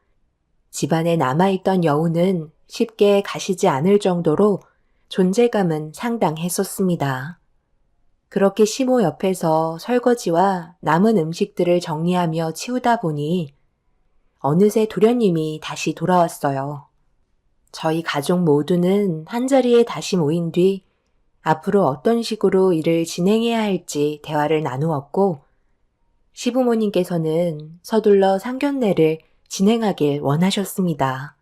집안에 남아있던 여우는 쉽게 가시지 않을 정도로 존재감은 상당했었습니다. 그렇게 시모 옆에서 설거지와 남은 음식들을 정리하며 치우다 보니 어느새 도련님이 다시 돌아왔어요. 저희 가족 모두는 한자리에 다시 모인 뒤 앞으로 어떤 식으로 일을 진행해야 할지 대화를 나누었고 시부모님께서는 서둘러 상견례를 진행하길 원하셨습니다.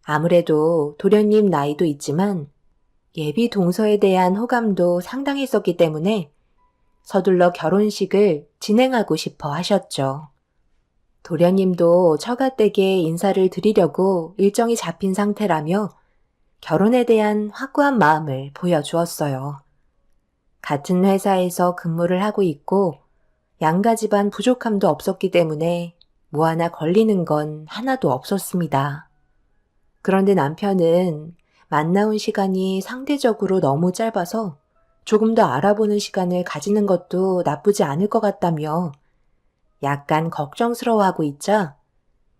아무래도 도련님 나이도 있지만 예비 동서에 대한 호감도 상당했었기 때문에 서둘러 결혼식을 진행하고 싶어 하셨죠. 도련님도 처가댁에 인사를 드리려고 일정이 잡힌 상태라며 결혼에 대한 확고한 마음을 보여주었어요. 같은 회사에서 근무를 하고 있고 양가 집안 부족함도 없었기 때문에 뭐 하나 걸리는 건 하나도 없었습니다. 그런데 남편은 만나온 시간이 상대적으로 너무 짧아서 조금 더 알아보는 시간을 가지는 것도 나쁘지 않을 것 같다며 약간 걱정스러워하고 있자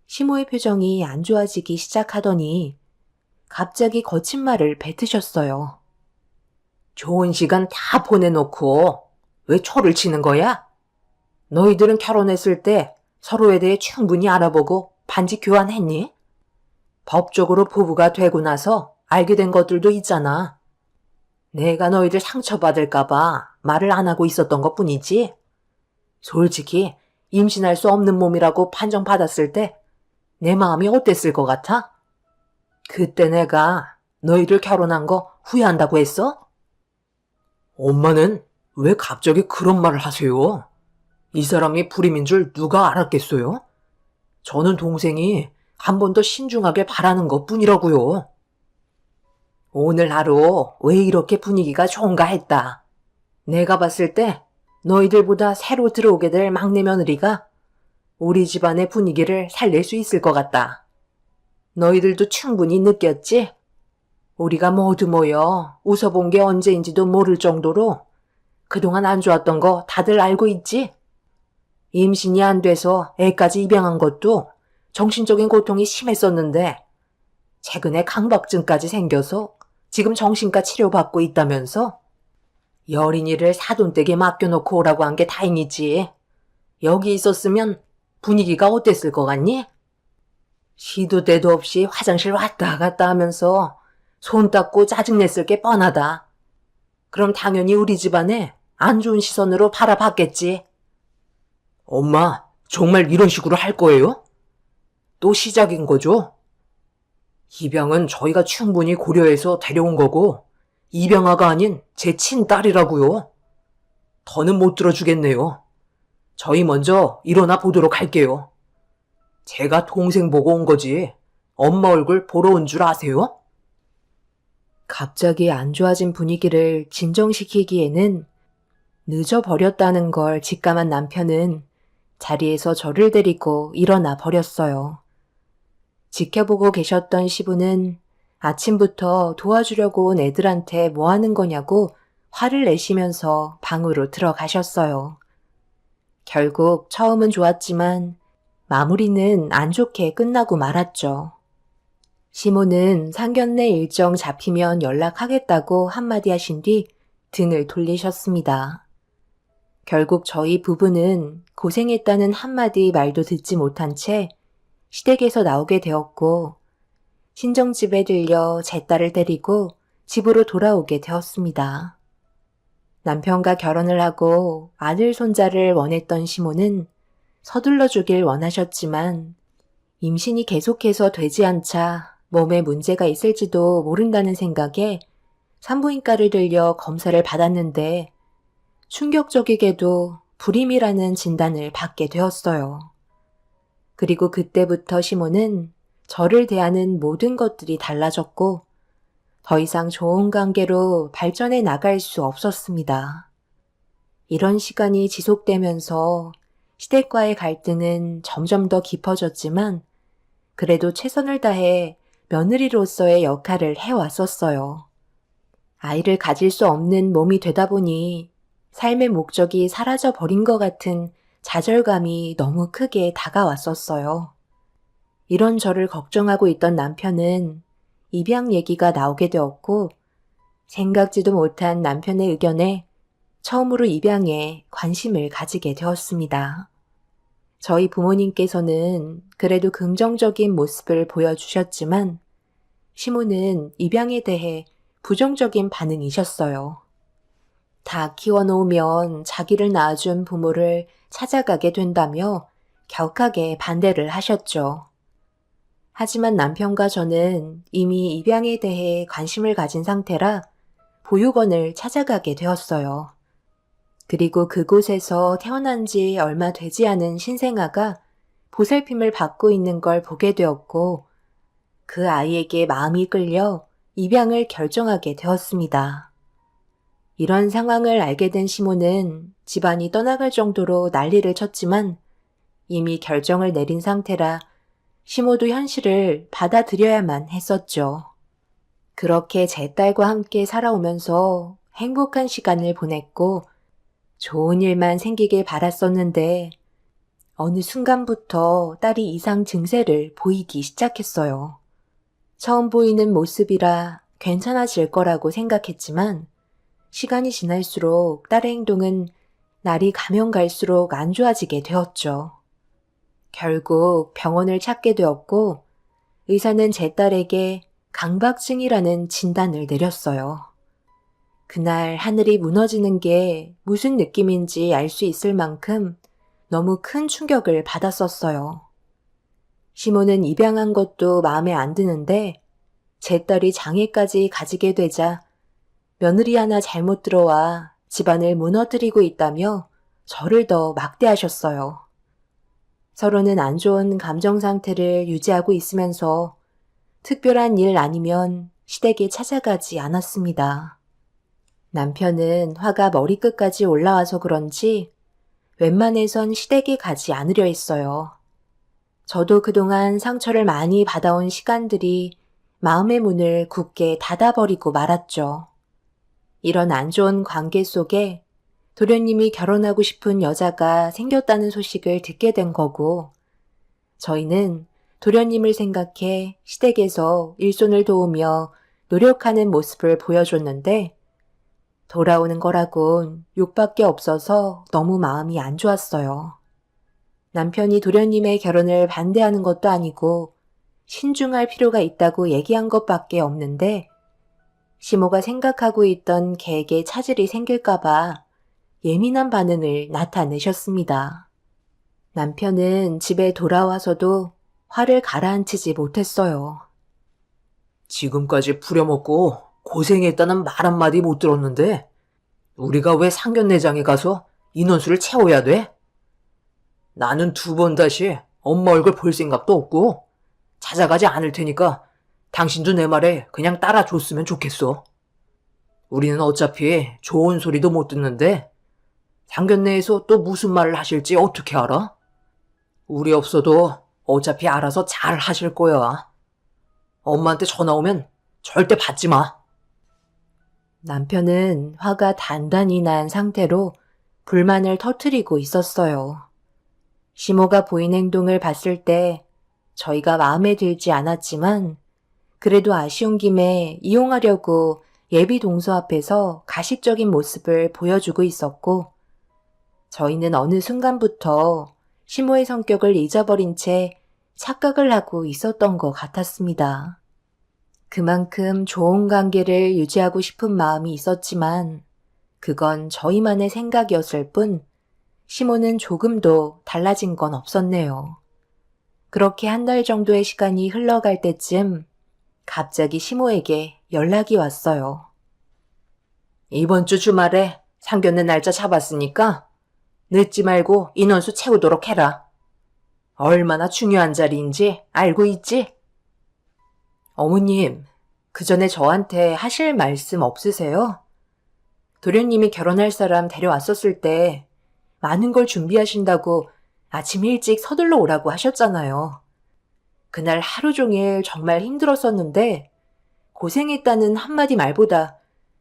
시모의 표정이 안 좋아지기 시작하더니 갑자기 거친 말을 뱉으셨어요. 좋은 시간 다 보내놓고 왜 초를 치는 거야? 너희들은 결혼했을 때 서로에 대해 충분히 알아보고 반지 교환했니? 법적으로 부부가 되고 나서 알게 된 것들도 있잖아. 내가 너희들 상처받을까봐 말을 안 하고 있었던 것 뿐이지. 솔직히 임신할 수 없는 몸이라고 판정받았을 때 내 마음이 어땠을 것 같아? 그때 내가 너희들 결혼한 거 후회한다고 했어? 엄마는 왜 갑자기 그런 말을 하세요? 이 사람이 불임인 줄 누가 알았겠어요? 저는 동생이 한 번 더 신중하게 바라는 것 뿐이라고요. 오늘 하루 왜 이렇게 분위기가 좋은가 했다. 내가 봤을 때 너희들보다 새로 들어오게 될 막내 며느리가 우리 집안의 분위기를 살릴 수 있을 것 같다. 너희들도 충분히 느꼈지? 우리가 모두 모여 웃어본 게 언제인지도 모를 정도로 그동안 안 좋았던 거 다들 알고 있지? 임신이 안 돼서 애까지 입양한 것도 정신적인 고통이 심했었는데 최근에 강박증까지 생겨서 지금 정신과 치료받고 있다면서? 여린이를 사돈댁에 맡겨놓고 오라고 한 게 다행이지. 여기 있었으면 분위기가 어땠을 것 같니? 시도 때도 없이 화장실 왔다 갔다 하면서 손 닦고 짜증냈을 게 뻔하다. 그럼 당연히 우리 집안에 안 좋은 시선으로 바라봤겠지. 엄마, 정말 이런 식으로 할 거예요? 또 시작인 거죠? 입양은 저희가 충분히 고려해서 데려온 거고 입양아가 아닌 제 친딸이라고요. 더는 못 들어주겠네요. 저희 먼저 일어나 보도록 할게요. 제가 동생 보고 온 거지 엄마 얼굴 보러 온 줄 아세요? 갑자기 안 좋아진 분위기를 진정시키기에는 늦어버렸다는 걸 직감한 남편은 자리에서 저를 데리고 일어나 버렸어요. 지켜보고 계셨던 시부는 아침부터 도와주려고 온 애들한테 뭐 하는 거냐고 화를 내시면서 방으로 들어가셨어요. 결국 처음은 좋았지만 마무리는 안 좋게 끝나고 말았죠. 시모는 상견례 일정 잡히면 연락하겠다고 한마디 하신 뒤 등을 돌리셨습니다. 결국 저희 부부는 고생했다는 한마디 말도 듣지 못한 채 시댁에서 나오게 되었고 친정집에 들려 제 딸을 데리고 집으로 돌아오게 되었습니다. 남편과 결혼을 하고 아들 손자를 원했던 시모는 서둘러 주길 원하셨지만 임신이 계속해서 되지 않자 몸에 문제가 있을지도 모른다는 생각에 산부인과를 들려 검사를 받았는데 충격적이게도 불임이라는 진단을 받게 되었어요. 그리고 그때부터 시모는 저를 대하는 모든 것들이 달라졌고 더 이상 좋은 관계로 발전해 나갈 수 없었습니다. 이런 시간이 지속되면서 시댁과의 갈등은 점점 더 깊어졌지만 그래도 최선을 다해 며느리로서의 역할을 해왔었어요. 아이를 가질 수 없는 몸이 되다 보니 삶의 목적이 사라져 버린 것 같은 좌절감이 너무 크게 다가왔었어요. 이런 저를 걱정하고 있던 남편은 입양 얘기가 나오게 되었고 생각지도 못한 남편의 의견에 처음으로 입양에 관심을 가지게 되었습니다. 저희 부모님께서는 그래도 긍정적인 모습을 보여주셨지만 시모는 입양에 대해 부정적인 반응이셨어요. 다 키워놓으면 자기를 낳아준 부모를 찾아가게 된다며 격하게 반대를 하셨죠. 하지만 남편과 저는 이미 입양에 대해 관심을 가진 상태라 보육원을 찾아가게 되었어요. 그리고 그곳에서 태어난 지 얼마 되지 않은 신생아가 보살핌을 받고 있는 걸 보게 되었고 그 아이에게 마음이 끌려 입양을 결정하게 되었습니다. 이런 상황을 알게 된 시모는 집안이 떠나갈 정도로 난리를 쳤지만 이미 결정을 내린 상태라 시모도 현실을 받아들여야만 했었죠. 그렇게 제 딸과 함께 살아오면서 행복한 시간을 보냈고 좋은 일만 생기길 바랐었는데 어느 순간부터 딸이 이상 증세를 보이기 시작했어요. 처음 보이는 모습이라 괜찮아질 거라고 생각했지만 시간이 지날수록 딸의 행동은 날이 가면 갈수록 안 좋아지게 되었죠. 결국 병원을 찾게 되었고 의사는 제 딸에게 강박증이라는 진단을 내렸어요. 그날 하늘이 무너지는 게 무슨 느낌인지 알 수 있을 만큼 너무 큰 충격을 받았었어요. 시모는 입양한 것도 마음에 안 드는데 제 딸이 장애까지 가지게 되자 며느리 하나 잘못 들어와 집안을 무너뜨리고 있다며 저를 더 막대하셨어요. 서로는 안 좋은 감정 상태를 유지하고 있으면서 특별한 일 아니면 시댁에 찾아가지 않았습니다. 남편은 화가 머리끝까지 올라와서 그런지 웬만해선 시댁에 가지 않으려 했어요. 저도 그동안 상처를 많이 받아온 시간들이 마음의 문을 굳게 닫아버리고 말았죠. 이런 안 좋은 관계 속에 도련님이 결혼하고 싶은 여자가 생겼다는 소식을 듣게 된 거고 저희는 도련님을 생각해 시댁에서 일손을 도우며 노력하는 모습을 보여줬는데 돌아오는 거라곤 욕밖에 없어서 너무 마음이 안 좋았어요. 남편이 도련님의 결혼을 반대하는 것도 아니고 신중할 필요가 있다고 얘기한 것밖에 없는데 시모가 생각하고 있던 계획에 차질이 생길까봐 예민한 반응을 나타내셨습니다. 남편은 집에 돌아와서도 화를 가라앉히지 못했어요. 지금까지 부려먹고 고생했다는 말 한마디 못 들었는데 우리가 왜 상견례장에 가서 인원수를 채워야 돼? 나는 2번 다시 엄마 얼굴 볼 생각도 없고 찾아가지 않을 테니까 당신도 내 말에 그냥 따라줬으면 좋겠어. 우리는 어차피 좋은 소리도 못 듣는데 상견례에서 또 무슨 말을 하실지 어떻게 알아? 우리 없어도 어차피 알아서 잘 하실 거야. 엄마한테 전화 오면 절대 받지 마. 남편은 화가 단단히 난 상태로 불만을 터뜨리고 있었어요. 시모가 보인 행동을 봤을 때 저희가 마음에 들지 않았지만 그래도 아쉬운 김에 이용하려고 예비 동서 앞에서 가식적인 모습을 보여주고 있었고 저희는 어느 순간부터 시모의 성격을 잊어버린 채 착각을 하고 있었던 것 같았습니다. 그만큼 좋은 관계를 유지하고 싶은 마음이 있었지만 그건 저희만의 생각이었을 뿐 시모는 조금도 달라진 건 없었네요. 그렇게 1달 정도의 시간이 흘러갈 때쯤 갑자기 시모에게 연락이 왔어요. 이번 주 주말에 상견례 날짜 잡았으니까 늦지 말고 인원수 채우도록 해라. 얼마나 중요한 자리인지 알고 있지? 어머님, 그 전에 저한테 하실 말씀 없으세요? 도련님이 결혼할 사람 데려왔었을 때 많은 걸 준비하신다고 아침 일찍 서둘러 오라고 하셨잖아요. 그날 하루 종일 정말 힘들었었는데 고생했다는 한마디 말보다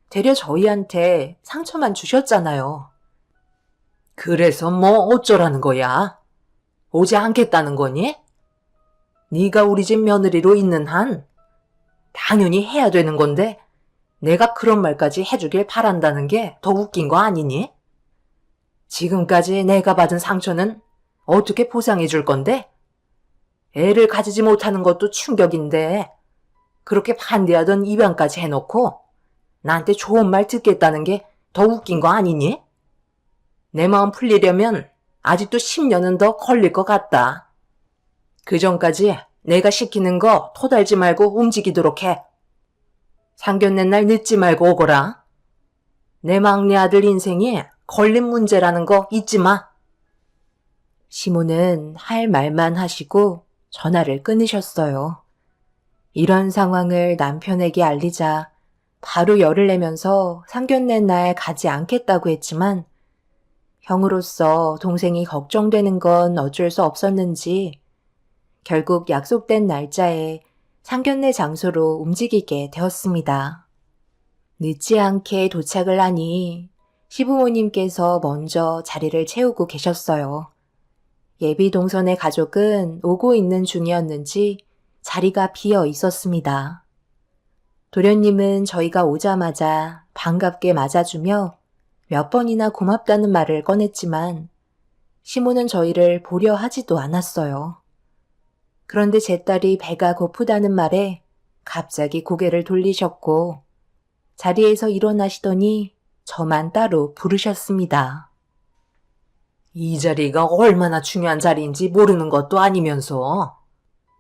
되려 저희한테 상처만 주셨잖아요. 그래서 뭐 어쩌라는 거야? 오지 않겠다는 거니? 네가 우리 집 며느리로 있는 한 당연히 해야 되는 건데 내가 그런 말까지 해주길 바란다는 게 더 웃긴 거 아니니? 지금까지 내가 받은 상처는 어떻게 보상해 줄 건데? 애를 가지지 못하는 것도 충격인데 그렇게 반대하던 입양까지 해놓고 나한테 좋은 말 듣겠다는 게 더 웃긴 거 아니니? 내 마음 풀리려면 아직도 10년은 더 걸릴 것 같다. 그 전까지 내가 시키는 거 토달지 말고 움직이도록 해. 상견례 날 늦지 말고 오거라. 내 막내 아들 인생이 걸린 문제라는 거 잊지 마. 시모는 할 말만 하시고 전화를 끊으셨어요. 이런 상황을 남편에게 알리자 바로 열을 내면서 상견례 날 가지 않겠다고 했지만 형으로서 동생이 걱정되는 건 어쩔 수 없었는지 결국 약속된 날짜에 상견례 장소로 움직이게 되었습니다. 늦지 않게 도착을 하니 시부모님께서 먼저 자리를 채우고 계셨어요. 예비 동선의 가족은 오고 있는 중이었는지 자리가 비어 있었습니다. 도련님은 저희가 오자마자 반갑게 맞아주며 몇 번이나 고맙다는 말을 꺼냈지만 시모는 저희를 보려 하지도 않았어요. 그런데 제 딸이 배가 고프다는 말에 갑자기 고개를 돌리셨고 자리에서 일어나시더니 저만 따로 부르셨습니다. 이 자리가 얼마나 중요한 자리인지 모르는 것도 아니면서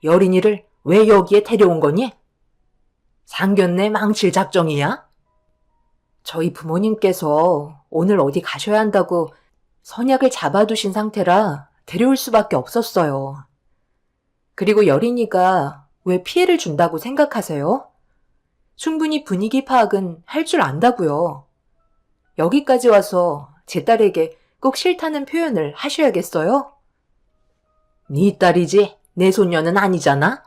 여린이를 왜 여기에 데려온 거니? 상견례 망칠 작정이야? 저희 부모님께서 오늘 어디 가셔야 한다고 선약을 잡아두신 상태라 데려올 수밖에 없었어요. 그리고 여린이가 왜 피해를 준다고 생각하세요? 충분히 분위기 파악은 할 줄 안다고요. 여기까지 와서 제 딸에게 꼭 싫다는 표현을 하셔야겠어요? 네 딸이지 내 손녀는 아니잖아?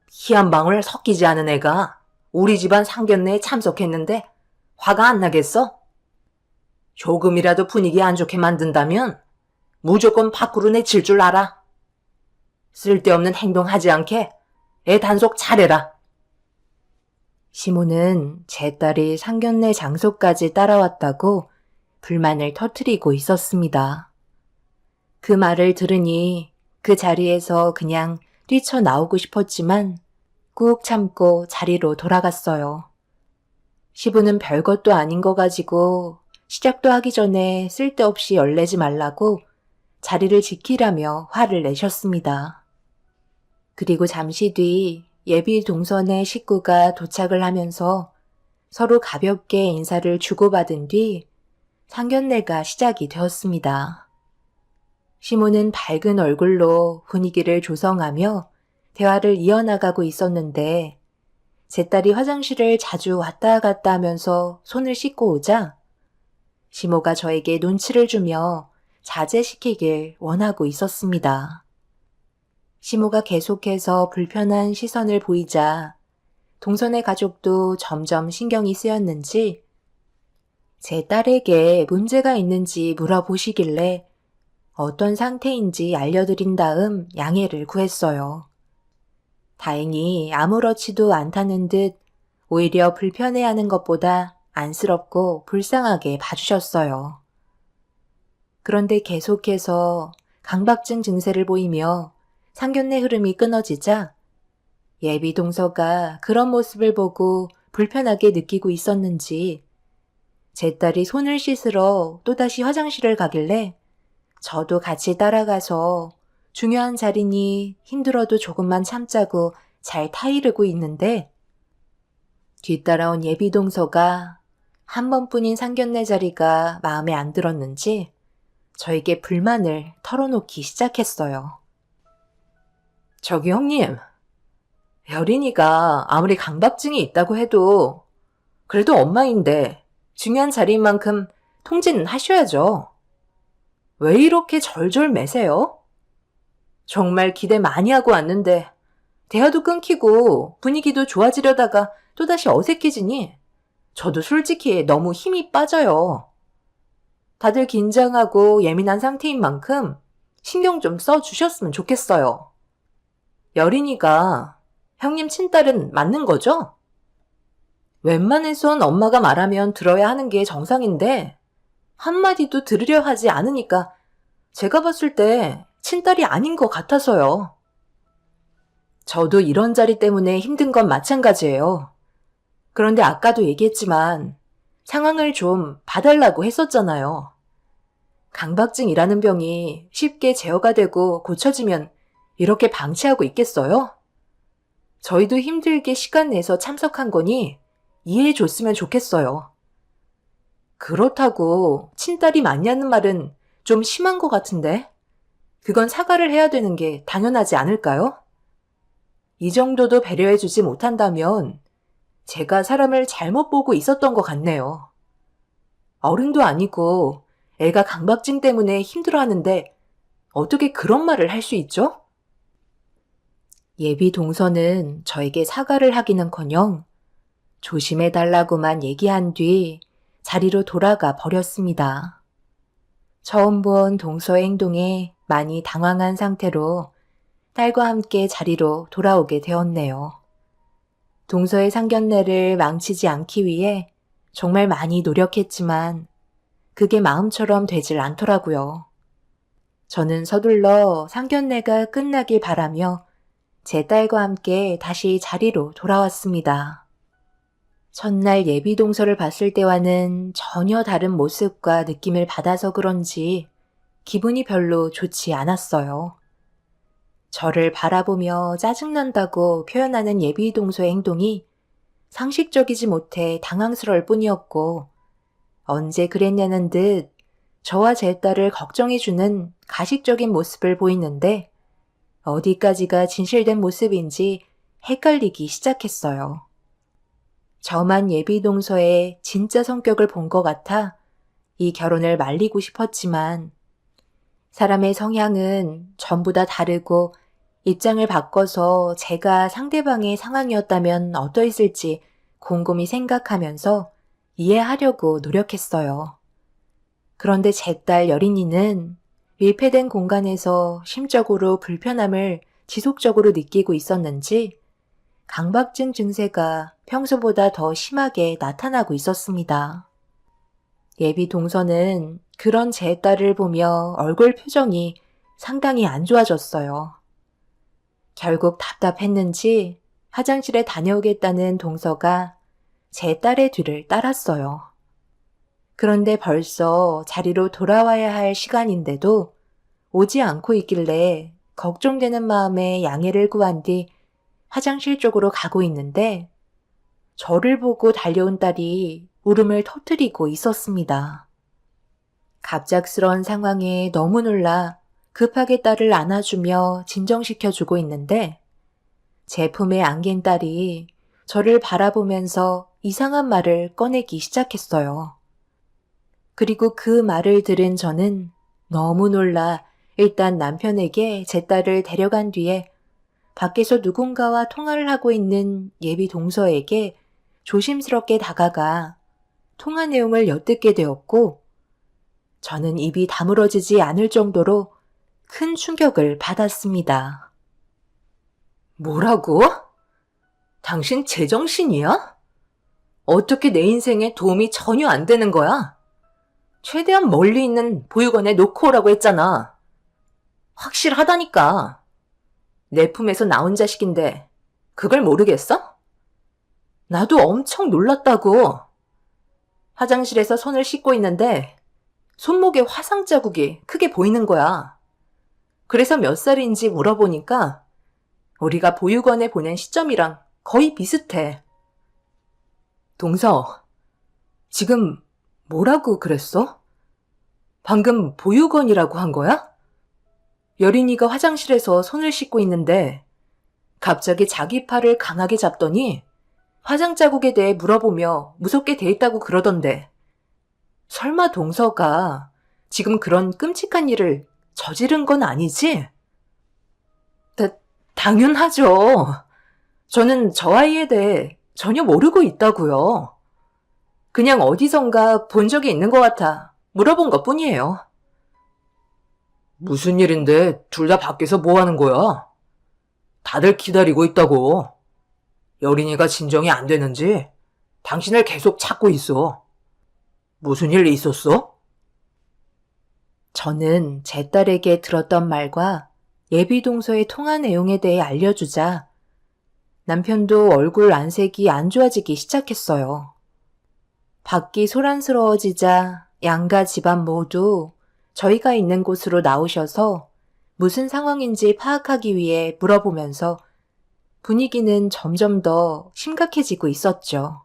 피 한 방울 섞이지 않은 애가 우리 집안 상견례에 참석했는데 화가 안 나겠어? 조금이라도 분위기 안 좋게 만든다면 무조건 밖으로 내칠 줄 알아. 쓸데없는 행동하지 않게 애 단속 잘해라. 시모는 제 딸이 상견례 장소까지 따라왔다고 불만을 터뜨리고 있었습니다. 그 말을 들으니 그 자리에서 그냥 뛰쳐나오고 싶었지만 꾹 참고 자리로 돌아갔어요. 시부는 별것도 아닌 거 가지고 시작도 하기 전에 쓸데없이 열내지 말라고 자리를 지키라며 화를 내셨습니다. 그리고 잠시 뒤 예비 동선의 식구가 도착을 하면서 서로 가볍게 인사를 주고받은 뒤 상견례가 시작이 되었습니다. 시모는 밝은 얼굴로 분위기를 조성하며 대화를 이어나가고 있었는데 제 딸이 화장실을 자주 왔다 갔다 하면서 손을 씻고 오자 시모가 저에게 눈치를 주며 자제시키길 원하고 있었습니다. 시모가 계속해서 불편한 시선을 보이자 동선의 가족도 점점 신경이 쓰였는지 제 딸에게 문제가 있는지 물어보시길래 어떤 상태인지 알려드린 다음 양해를 구했어요. 다행히 아무렇지도 않다는 듯 오히려 불편해하는 것보다 안쓰럽고 불쌍하게 봐주셨어요. 그런데 계속해서 강박증 증세를 보이며 상견례 흐름이 끊어지자 예비 동서가 그런 모습을 보고 불편하게 느끼고 있었는지 제 딸이 손을 씻으러 또다시 화장실을 가길래 저도 같이 따라가서 중요한 자리니 힘들어도 조금만 참자고 잘 타이르고 있는데 뒤따라온 예비 동서가 한 번뿐인 상견례 자리가 마음에 안 들었는지 저에게 불만을 털어놓기 시작했어요. 저기 형님, 여린이가 아무리 강박증이 있다고 해도 그래도 엄마인데 중요한 자리인 만큼 통제는 하셔야죠. 왜 이렇게 절절 매세요? 정말 기대 많이 하고 왔는데 대화도 끊기고 분위기도 좋아지려다가 또다시 어색해지니 저도 솔직히 너무 힘이 빠져요. 다들 긴장하고 예민한 상태인 만큼 신경 좀 써주셨으면 좋겠어요. 여린이가 형님 친딸은 맞는 거죠? 웬만해선 엄마가 말하면 들어야 하는 게 정상인데 한마디도 들으려 하지 않으니까 제가 봤을 때 친딸이 아닌 것 같아서요. 저도 이런 자리 때문에 힘든 건 마찬가지예요. 그런데 아까도 얘기했지만 상황을 좀 봐달라고 했었잖아요. 강박증이라는 병이 쉽게 제어가 되고 고쳐지면 이렇게 방치하고 있겠어요? 저희도 힘들게 시간 내서 참석한 거니 이해해 줬으면 좋겠어요. 그렇다고 친딸이 맞냐는 말은 좀 심한 것 같은데 그건 사과를 해야 되는 게 당연하지 않을까요? 이 정도도 배려해 주지 못한다면 제가 사람을 잘못 보고 있었던 것 같네요. 어른도 아니고 애가 강박증 때문에 힘들어하는데 어떻게 그런 말을 할 수 있죠? 예비 동서는 저에게 사과를 하기는커녕 조심해달라고만 얘기한 뒤 자리로 돌아가 버렸습니다. 처음 본 동서의 행동에 많이 당황한 상태로 딸과 함께 자리로 돌아오게 되었네요. 동서의 상견례를 망치지 않기 위해 정말 많이 노력했지만 그게 마음처럼 되질 않더라고요. 저는 서둘러 상견례가 끝나길 바라며 제 딸과 함께 다시 자리로 돌아왔습니다. 첫날 예비 동서를 봤을 때와는 전혀 다른 모습과 느낌을 받아서 그런지 기분이 별로 좋지 않았어요. 저를 바라보며 짜증난다고 표현하는 예비 동서의 행동이 상식적이지 못해 당황스러울 뿐이었고 언제 그랬냐는 듯 저와 제 딸을 걱정해주는 가식적인 모습을 보이는데 어디까지가 진실된 모습인지 헷갈리기 시작했어요. 저만 예비 동서의 진짜 성격을 본 것 같아 이 결혼을 말리고 싶었지만 사람의 성향은 전부 다 다르고 입장을 바꿔서 제가 상대방의 상황이었다면 어떠했을지 곰곰이 생각하면서 이해하려고 노력했어요. 그런데 제 딸 여린이는 밀폐된 공간에서 심적으로 불편함을 지속적으로 느끼고 있었는지 강박증 증세가 평소보다 더 심하게 나타나고 있었습니다. 예비 동서는 그런 제 딸을 보며 얼굴 표정이 상당히 안 좋아졌어요. 결국 답답했는지 화장실에 다녀오겠다는 동서가 제 딸의 뒤를 따랐어요. 그런데 벌써 자리로 돌아와야 할 시간인데도 오지 않고 있길래 걱정되는 마음에 양해를 구한 뒤 화장실 쪽으로 가고 있는데 저를 보고 달려온 딸이 울음을 터뜨리고 있었습니다. 갑작스러운 상황에 너무 놀라 급하게 딸을 안아주며 진정시켜주고 있는데 제 품에 안긴 딸이 저를 바라보면서 이상한 말을 꺼내기 시작했어요. 그리고 그 말을 들은 저는 너무 놀라 일단 남편에게 제 딸을 데려간 뒤에 밖에서 누군가와 통화를 하고 있는 예비 동서에게 조심스럽게 다가가 통화 내용을 엿듣게 되었고 저는 입이 다물어지지 않을 정도로 큰 충격을 받았습니다. 뭐라고? 당신 제정신이야? 어떻게 내 인생에 도움이 전혀 안 되는 거야? 최대한 멀리 있는 보육원에 놓고 오라고 했잖아. 확실하다니까. 내 품에서 나온 자식인데 그걸 모르겠어? 나도 엄청 놀랐다고. 화장실에서 손을 씻고 있는데 손목에 화상 자국이 크게 보이는 거야. 그래서 몇 살인지 물어보니까 우리가 보육원에 보낸 시점이랑 거의 비슷해. 동서, 지금 뭐라고 그랬어? 방금 보육원이라고 한 거야? 여린이가 화장실에서 손을 씻고 있는데 갑자기 자기 팔을 강하게 잡더니 화상 자국에 대해 물어보며 무섭게 대했다고 그러던데 설마 동서가 지금 그런 끔찍한 일을 저지른 건 아니지? 당연하죠. 저는 저 아이에 대해 전혀 모르고 있다고요. 그냥 어디선가 본 적이 있는 것 같아 물어본 것 뿐이에요. 무슨 일인데 둘 다 밖에서 뭐 하는 거야? 다들 기다리고 있다고. 여린이가 진정이 안 되는지 당신을 계속 찾고 있어. 무슨 일 있었어? 저는 제 딸에게 들었던 말과 예비 동서의 통화 내용에 대해 알려주자 남편도 얼굴 안색이 안 좋아지기 시작했어요. 밖이 소란스러워지자 양가 집안 모두 저희가 있는 곳으로 나오셔서 무슨 상황인지 파악하기 위해 물어보면서 분위기는 점점 더 심각해지고 있었죠.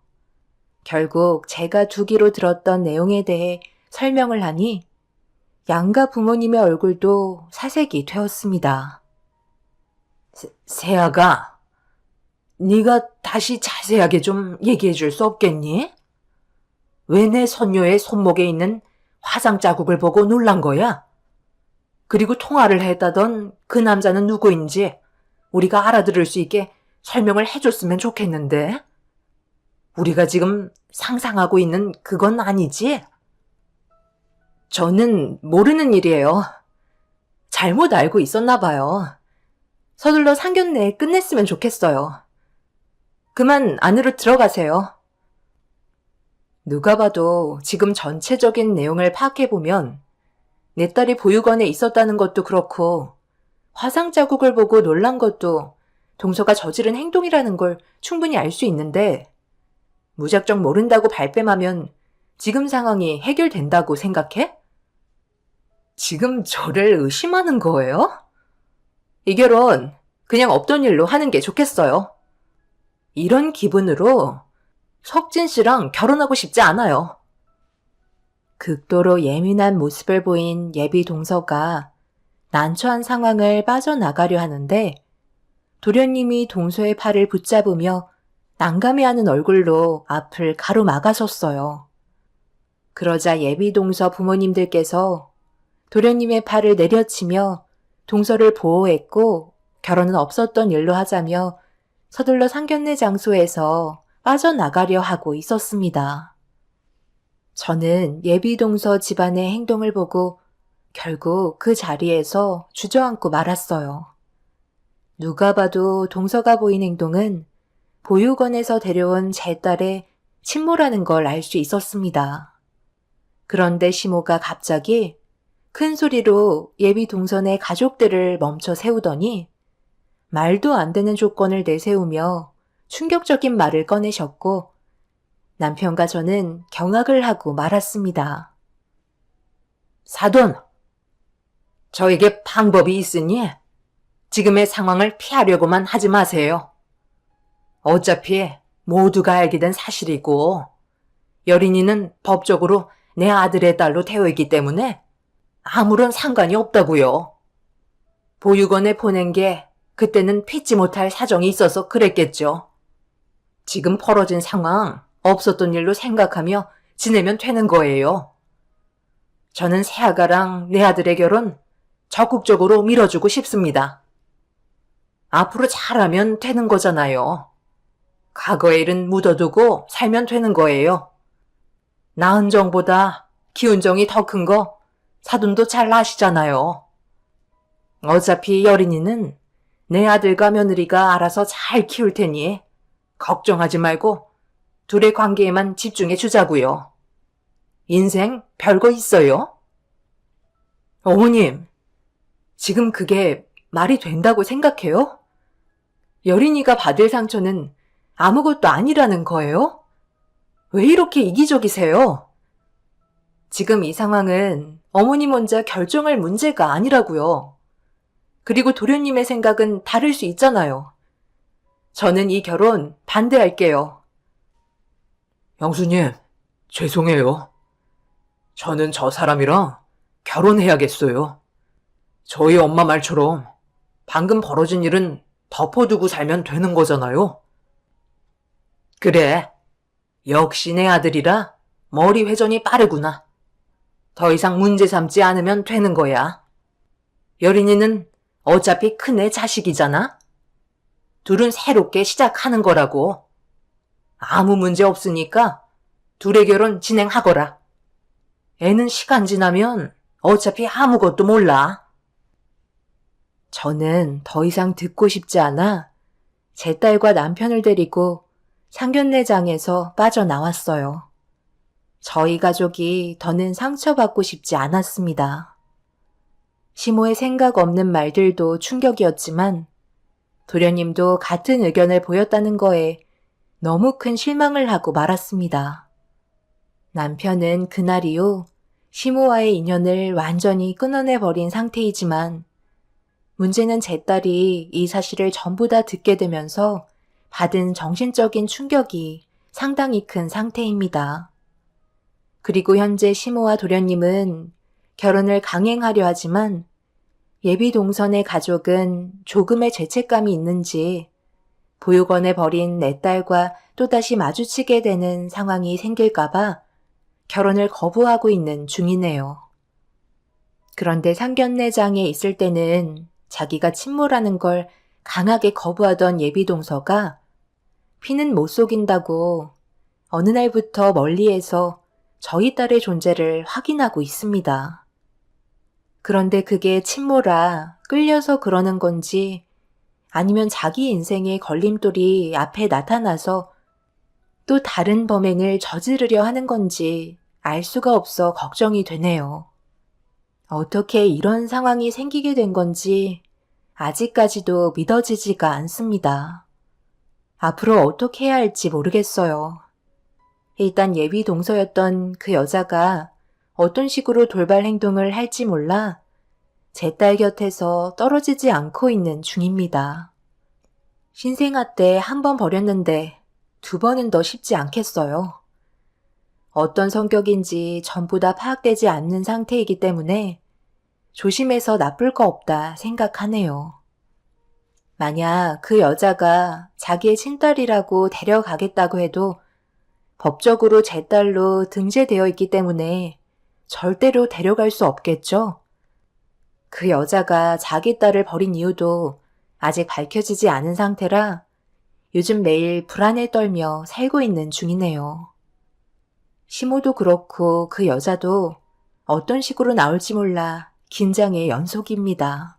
결국 제가 두기로 들었던 내용에 대해 설명을 하니 양가 부모님의 얼굴도 사색이 되었습니다. 세아가, 네가 다시 자세하게 좀 얘기해 줄 수 없겠니? 왜 내 손녀의 손목에 있는 화상 자국을 보고 놀란 거야? 그리고 통화를 했다던 그 남자는 누구인지 우리가 알아들을 수 있게 설명을 해줬으면 좋겠는데. 우리가 지금 상상하고 있는 그건 아니지? 저는 모르는 일이에요. 잘못 알고 있었나 봐요. 서둘러 상견례 끝냈으면 좋겠어요. 그만 안으로 들어가세요. 누가 봐도 지금 전체적인 내용을 파악해보면 내 딸이 보육원에 있었다는 것도 그렇고 화상 자국을 보고 놀란 것도 동서가 저지른 행동이라는 걸 충분히 알 수 있는데 무작정 모른다고 발뺌하면 지금 상황이 해결된다고 생각해? 지금 저를 의심하는 거예요? 이 결혼 그냥 없던 일로 하는 게 좋겠어요. 이런 기분으로 석진 씨랑 결혼하고 싶지 않아요. 극도로 예민한 모습을 보인 예비 동서가 난처한 상황을 빠져나가려 하는데 도련님이 동서의 팔을 붙잡으며 난감해하는 얼굴로 앞을 가로막아섰어요. 그러자 예비 동서 부모님들께서 도련님의 팔을 내려치며 동서를 보호했고 결혼은 없었던 일로 하자며 서둘러 상견례 장소에서 빠져나가려 하고 있었습니다. 저는 예비 동서 집안의 행동을 보고 결국 그 자리에서 주저앉고 말았어요. 누가 봐도 동서가 보인 행동은 보육원에서 데려온 제 딸의 친모라는 걸 알 수 있었습니다. 그런데 시모가 갑자기 큰 소리로 예비 동선의 가족들을 멈춰 세우더니 말도 안 되는 조건을 내세우며 충격적인 말을 꺼내셨고 남편과 저는 경악을 하고 말았습니다. 사돈, 저에게 방법이 있으니 지금의 상황을 피하려고만 하지 마세요. 어차피 모두가 알게 된 사실이고, 여린이는 법적으로 내 아들의 딸로 되어 있기 때문에 아무런 상관이 없다고요. 보육원에 보낸 게 그때는 피치 못할 사정이 있어서 그랬겠죠. 지금 벌어진 상황 없었던 일로 생각하며 지내면 되는 거예요. 저는 새아가랑 내 아들의 결혼 적극적으로 밀어주고 싶습니다. 앞으로 잘하면 되는 거잖아요. 과거의 일은 묻어두고 살면 되는 거예요. 나은정보다 기운정이 더 큰 거 사돈도 잘 아시잖아요. 어차피 여린이는 내 아들과 며느리가 알아서 잘 키울 테니 걱정하지 말고 둘의 관계에만 집중해 주자고요. 인생 별거 있어요? 어머님, 지금 그게 말이 된다고 생각해요? 여린이가 받을 상처는 아무것도 아니라는 거예요? 왜 이렇게 이기적이세요? 지금 이 상황은 어머님 혼자 결정할 문제가 아니라고요. 그리고 도련님의 생각은 다를 수 있잖아요. 저는 이 결혼 반대할게요. 형수님, 죄송해요. 저는 저 사람이랑 결혼해야겠어요. 저희 엄마 말처럼 방금 벌어진 일은 덮어두고 살면 되는 거잖아요. 그래, 역시 내 아들이라 머리 회전이 빠르구나. 더 이상 문제 삼지 않으면 되는 거야. 여린이는 어차피 큰애 자식이잖아. 둘은 새롭게 시작하는 거라고. 아무 문제 없으니까 둘의 결혼 진행하거라. 애는 시간 지나면 어차피 아무것도 몰라. 저는 더 이상 듣고 싶지 않아 제 딸과 남편을 데리고 상견례장에서 빠져나왔어요. 저희 가족이 더는 상처받고 싶지 않았습니다. 시모의 생각 없는 말들도 충격이었지만 도련님도 같은 의견을 보였다는 거에 너무 큰 실망을 하고 말았습니다. 남편은 그날 이후 시모와의 인연을 완전히 끊어내버린 상태이지만 문제는 제 딸이 이 사실을 전부 다 듣게 되면서 받은 정신적인 충격이 상당히 큰 상태입니다. 그리고 현재 시모와 도련님은 결혼을 강행하려 하지만 예비 동선의 가족은 조금의 죄책감이 있는지 보육원에 버린 내 딸과 또다시 마주치게 되는 상황이 생길까봐 결혼을 거부하고 있는 중이네요. 그런데 상견례장에 있을 때는 자기가 친모라는 걸 강하게 거부하던 예비 동서가 피는 못 속인다고 어느 날부터 멀리에서 저희 딸의 존재를 확인하고 있습니다. 그런데 그게 친모라 끌려서 그러는 건지 아니면 자기 인생의 걸림돌이 앞에 나타나서 또 다른 범행을 저지르려 하는 건지 알 수가 없어 걱정이 되네요. 어떻게 이런 상황이 생기게 된 건지 아직까지도 믿어지지가 않습니다. 앞으로 어떻게 해야 할지 모르겠어요. 일단 예비 동서였던 그 여자가 어떤 식으로 돌발 행동을 할지 몰라 제 딸 곁에서 떨어지지 않고 있는 중입니다. 신생아 때 한 번 버렸는데 두 번은 더 쉽지 않겠어요. 어떤 성격인지 전부 다 파악되지 않는 상태이기 때문에 조심해서 나쁠 거 없다 생각하네요. 만약 그 여자가 자기의 친딸이라고 데려가겠다고 해도 법적으로 제 딸로 등재되어 있기 때문에 절대로 데려갈 수 없겠죠? 그 여자가 자기 딸을 버린 이유도 아직 밝혀지지 않은 상태라 요즘 매일 불안에 떨며 살고 있는 중이네요. 시모도 그렇고 그 여자도 어떤 식으로 나올지 몰라 긴장의 연속입니다.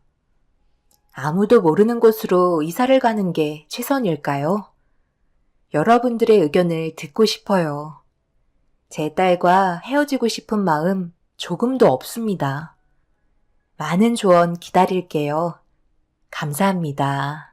아무도 모르는 곳으로 이사를 가는 게 최선일까요? 여러분들의 의견을 듣고 싶어요. 제 딸과 헤어지고 싶은 마음 조금도 없습니다. 많은 조언 기다릴게요. 감사합니다.